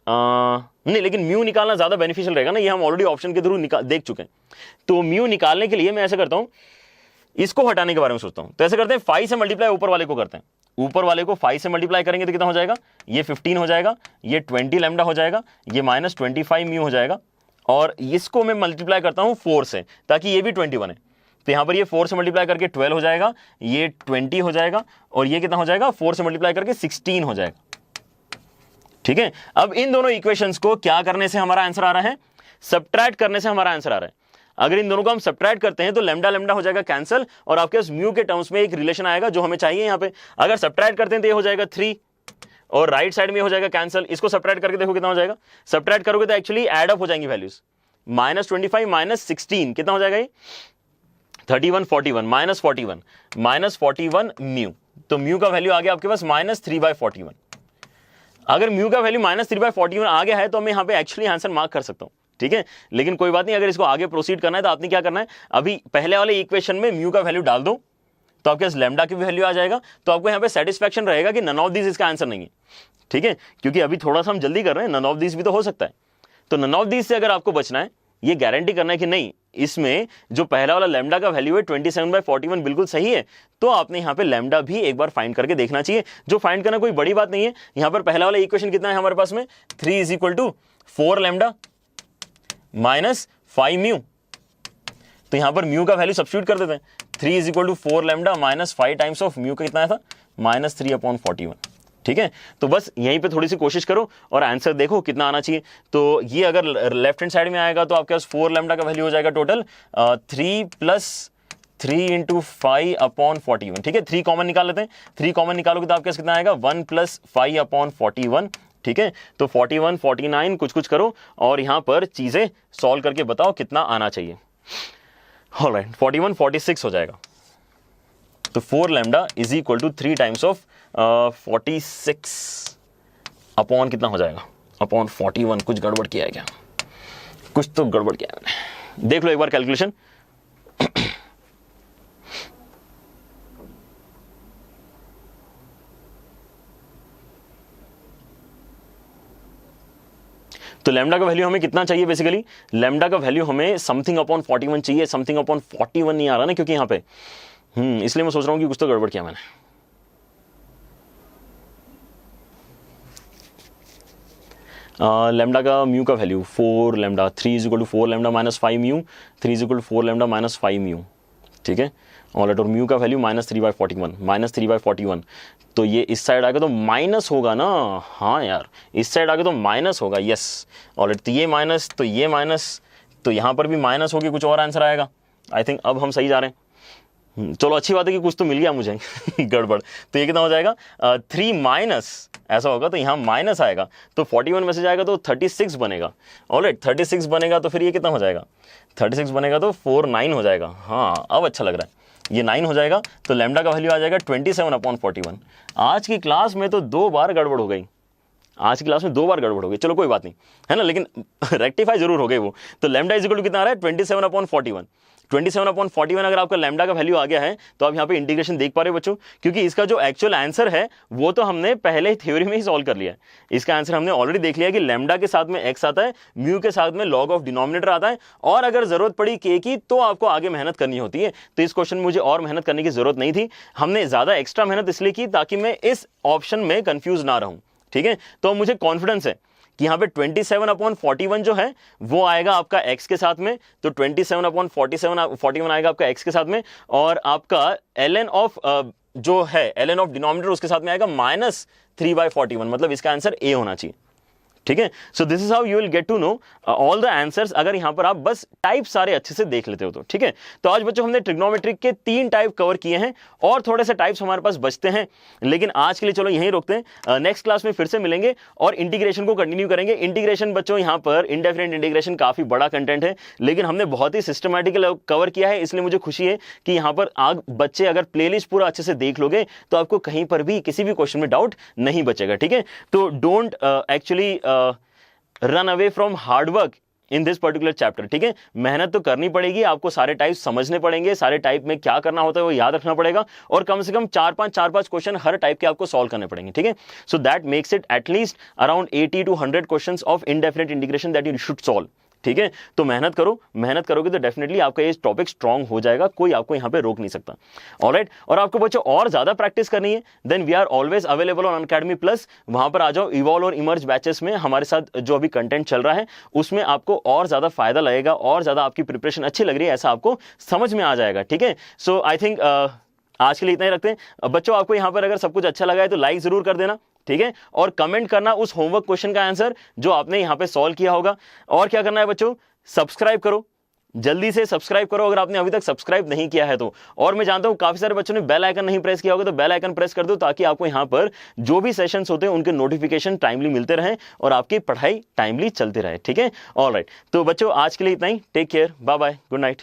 Speaker 1: नहीं, लेकिन म्यू निकालना ज्यादा बेनिफिशियल रहेगा ना, ये हम ऑलरेडी ऑप्शन के थ्रू देख चुके हैं। तो म्यू निकालने के लिए मैं ऐसा करता हूं, इसको हटाने के बारे में सोचता हूं। तो ऐसे करते हैं, 5 से मल्टीप्लाई ऊपर वाले को करते हैं। ऊपर वाले को 5 से मल्टीप्लाई करेंगे तो कितना हो जाएगा? ये 15 हो जाएगा, ये 20 लैम्डा हो जाएगा, ये माइनस 25 म्यू हो जाएगा। और इसको मैं मल्टीप्लाई करता हूं 4 से, ताकि ये भी 21 है। तो यहां पर ये 4 से मल्टीप्लाई करके 12 हो जाएगा, ये 20 हो जाएगा और ये कितना हो जाएगा? 4 से मल्टीप्लाई करके 16 हो जाएगा। ठीक है, अब इन दोनों इक्वेशंस को क्या करने से हमारा आंसर आ रहा है? सब्ट्रैक्ट करने से हमारा आंसर आ रहा है। अगर इन दोनों को हम सब्ट्रैक्ट करते हैं तो लैम्डा लैम्डा हो जाएगा कैंसिल और आपके पास म्यू के टर्म्स में एक रिलेशन आएगा जो हमें चाहिए। यहां पे अगर सब्ट्रैक्ट करते हैं तो ये हो जाएगा 3 और राइट साइड में हो जाएगा कैंसिल। इसको सब्ट्रैक्ट करके देखो कितना हो जाएगा? सब्ट्रैक्ट करोगे तो एक्चुअली एड अप हो जाएंगी वैल्यूज। -25 माइनस 16 कितना हो जाएगा? ये 31 41 -41 म्यू। तो म्यू का वैल्यू आ गया आपके पास -3/41। अगर म्यू का वैल्यू -3/41 आ गया है तो मैं यहां पे एक्चुअली आंसर मार्क कर सकता हूं। ठीक है, लेकिन कोई बात नहीं, अगर इसको आगे प्रोसीड करना है तो आपने क्या करना है? अभी पहले वाले इक्वेशन में म्यू का वैल्यू डाल दो, तो आपके पास लैम्डा की वैल्यू आ जाएगा, तो आपको यहाँ पे सेटिस्फैक्शन रहेगा कि नन ऑफ दिस इसका आंसर नहीं है, ठीक है, क्योंकि अभी थोड़ा सा हम जल्दी कर रहे हैं, नन ऑफ दिस भी तो हो सकता है। तो नन ऑफ दिस से अगर आपको बचना है, ये गारंटी करना है कि नहीं इसमें जो पहला वाला लैम्डा का वैल्यू है 27/41 बिल्कुल सही है, तो आपने यहाँ पे लैम्डा भी एक बार फाइंड करके देखना चाहिए, जो फाइंड करना कोई बड़ी बात नहीं है। यहाँ पर पहला वाला इक्वेशन कितना है हमारे पास में, 3 = 4 लैम्डा माइनस 5 म्यू, तो यहाँ पर म्यू का वैल्यू सब्स्टिट्यूट कर देते हैं, 3 = 4 lambda minus 5 times of mu का कितना था, -3/41, ठीक है। तो बस यहीं पे थोड़ी सी कोशिश करो और आंसर देखो कितना आना चाहिए। तो ये अगर लेफ्ट हैंड साइड में आएगा तो आपके पास 4 लैम्डा का वैल्यू हो जाएगा टोटल 3 + 3 × 5/41, ठीक है। 3 कॉमन निकाल लेते हैं, 3 कॉमन निकालोगे तो आपके पास कितना आएगा, 1 + 5/41, ठीक है। तो 41, 49 कुछ करो और यहाँ पर चीजें सॉल्व करके बताओ कितना आना चाहिए। ऑलराइट, 41, 46 हो जाएगा। तो 4 लैम्डा = 3 टाइम्स ऑफ 46 अपॉन कितना हो जाएगा, अपॉन 41। कुछ गड़बड़ किया है क्या, कुछ तो गड़बड़ किया है मैंने, देख लो एक बार कैलकुलेशन। तो लैम्डा का वैल्यू हमें कितना चाहिए, बेसिकली लैम्डा का वैल्यू हमें समथिंग अपॉन 41 चाहिए, समथिंग अपॉन 41 नहीं आ रहा ना क्योंकि यहाँ पे इसलिए मैं सोच रहा हूँ कि कुछ तो गड़बड़ किया मैंने। लैम्डा का म्यू का value 4 lambda, 3 = 4 lambda minus 5 mu, 3 = 4 lambda minus 5 mu, ठीक है। और म्यू का वैल्यू -3/41, तो ये इस साइड आगे तो माइनस होगा ना, हाँ यार इस साइड आगे तो माइनस होगा, यस। और तो ये माइनस, तो ये माइनस, तो यहाँ पर भी माइनस होगी, कुछ और आंसर आएगा। आई थिंक अब हम सही जा रहे हैं। चलो अच्छी बात है कि कुछ तो मिल गया मुझे गड़बड़। तो ये कितना हो जाएगा, 3 माइनस, ऐसा होगा तो यहाँ माइनस आएगा, तो 41 में से जाएगा तो 36 बनेगा। ऑलराइट, 36 बनेगा तो फिर ये कितना हो जाएगा, 36 बनेगा तो 49 हो जाएगा। हाँ अब अच्छा लग रहा है, ये 9 हो जाएगा। तो लैम्डा का वैल्यू आ जाएगा 27/41। आज की क्लास में तो 2 बार गड़बड़ हो गई, आज की क्लास में 2 बार गड़बड़ हो गई, चलो कोई बात नहीं है ना, लेकिन रेक्टिफाई जरूर हो गई वो। तो लैम्डा = कितना आ रहा है, 27/41। 27/41 अगर आपका लैम्डा का वैल्यू आ गया है तो आप यहाँ पे इंटीग्रेशन देख पा रहे हो बच्चों, क्योंकि इसका जो एक्चुअल आंसर है वो तो हमने पहले थ्योरी में ही सॉल्व कर लिया है। इसका आंसर हमने ऑलरेडी देख लिया कि लैम्डा के साथ में x आता है, म्यू के साथ में log ऑफ डिनोमिनेटर आता है, और अगर जरूरत पड़ी k की तो आपको आगे मेहनत करनी होती है। तो इस क्वेश्चन में मुझे और मेहनत करने की जरूरत नहीं थी, हमने ज्यादा एक्स्ट्रा मेहनत इसलिए की ताकि मैं इस ऑप्शन में कंफ्यूज ना रहूं, ठीक है। तो मुझे कॉन्फिडेंस है कि यहाँ पे 27/41 जो है वो आएगा आपका x के साथ में, तो 27/41 आएगा आपका x के साथ में, और आपका ln ऑफ जो है ln ऑफ डिनोमिनेटर उसके साथ में आएगा -3/41, मतलब इसका आंसर a होना चाहिए, ठीक है। So this is how you will get to know all the answers, अगर यहां पर आप बस टाइप सारे अच्छे से देख लेते हो तो, ठीक है। तो आज बच्चों हमने ट्रिग्नोमेट्रिक के 3 टाइप कवर किए हैं और थोड़े से टाइप्स हमारे पास बचते हैं, लेकिन आज के लिए चलो यहीं रोकते हैं। नेक्स्ट क्लास में फिर से मिलेंगे और इंटीग्रेशन को कंटिन्यू करेंगे। इंटीग्रेशन बच्चों यहाँ पर इंडेफिनिट इंटीग्रेशन काफी बड़ा कंटेंट है, लेकिन हमने बहुत ही सिस्टमैटिकली कवर किया है, इसलिए मुझे खुशी है कि यहाँ पर बच्चे अगर प्लेलिस्ट पूरा अच्छे से देख लोगे तो आपको कहीं पर भी किसी भी क्वेश्चन में डाउट नहीं बचेगा, ठीक है। तो don't actually run away from hard work in this particular chapter, ठीक है। मेहनत तो करनी पड़ेगी, आपको सारे टाइप समझने पड़ेंगे, सारे टाइप में क्या करना होता है वो याद रखना पड़ेगा, और कम से कम 4-5 क्वेश्चन हर टाइप के आपको सॉल्व करने पड़ेंगे, ठीक है। So that makes it at least around 80 to 100 questions of indefinite integration that you should solve, ठीक है। तो मेहनत करो, मेहनत करोगे तो डेफिनेटली आपका ये टॉपिक स्ट्रांग हो जाएगा, कोई आपको यहाँ पे रोक नहीं सकता। ऑलराइट, और आपको बच्चों और ज्यादा प्रैक्टिस करनी है, then we are always available on Unacademy plus. वहां पर आ जाओ, इवॉल्व और इमर्ज बैचेस में हमारे साथ जो अभी कंटेंट चल रहा है उसमें आपको और ज्यादा फायदा लगेगा, और ज्यादा आपकी प्रिपरेशन अच्छी लग रही है ऐसा आपको समझ में आ जाएगा, ठीक है। सो आई थिंक आज के लिए इतना ही रखते हैं बच्चों। आपको यहाँ पर अगर सब कुछ अच्छा लगा है तो लाइक जरूर कर देना, ठीक है, और कमेंट करना उस होमवर्क क्वेश्चन का आंसर जो आपने यहाँ पे सॉल्व किया होगा। और क्या करना है बच्चों, सब्सक्राइब करो, जल्दी से सब्सक्राइब करो अगर आपने अभी तक सब्सक्राइब नहीं किया है तो। और मैं जानता हूं काफी सारे बच्चों ने बेल आइकन नहीं प्रेस किया होगा, तो बेल आइकन प्रेस कर दो ताकि आपको यहां पर जो भी सेशंस होते हैं उनके नोटिफिकेशन टाइमली मिलते रहें और आपकी पढ़ाई टाइमली चलती रहे, ठीक है। ऑलराइट, तो बच्चों आज के लिए इतना ही, take care, bye bye, good night.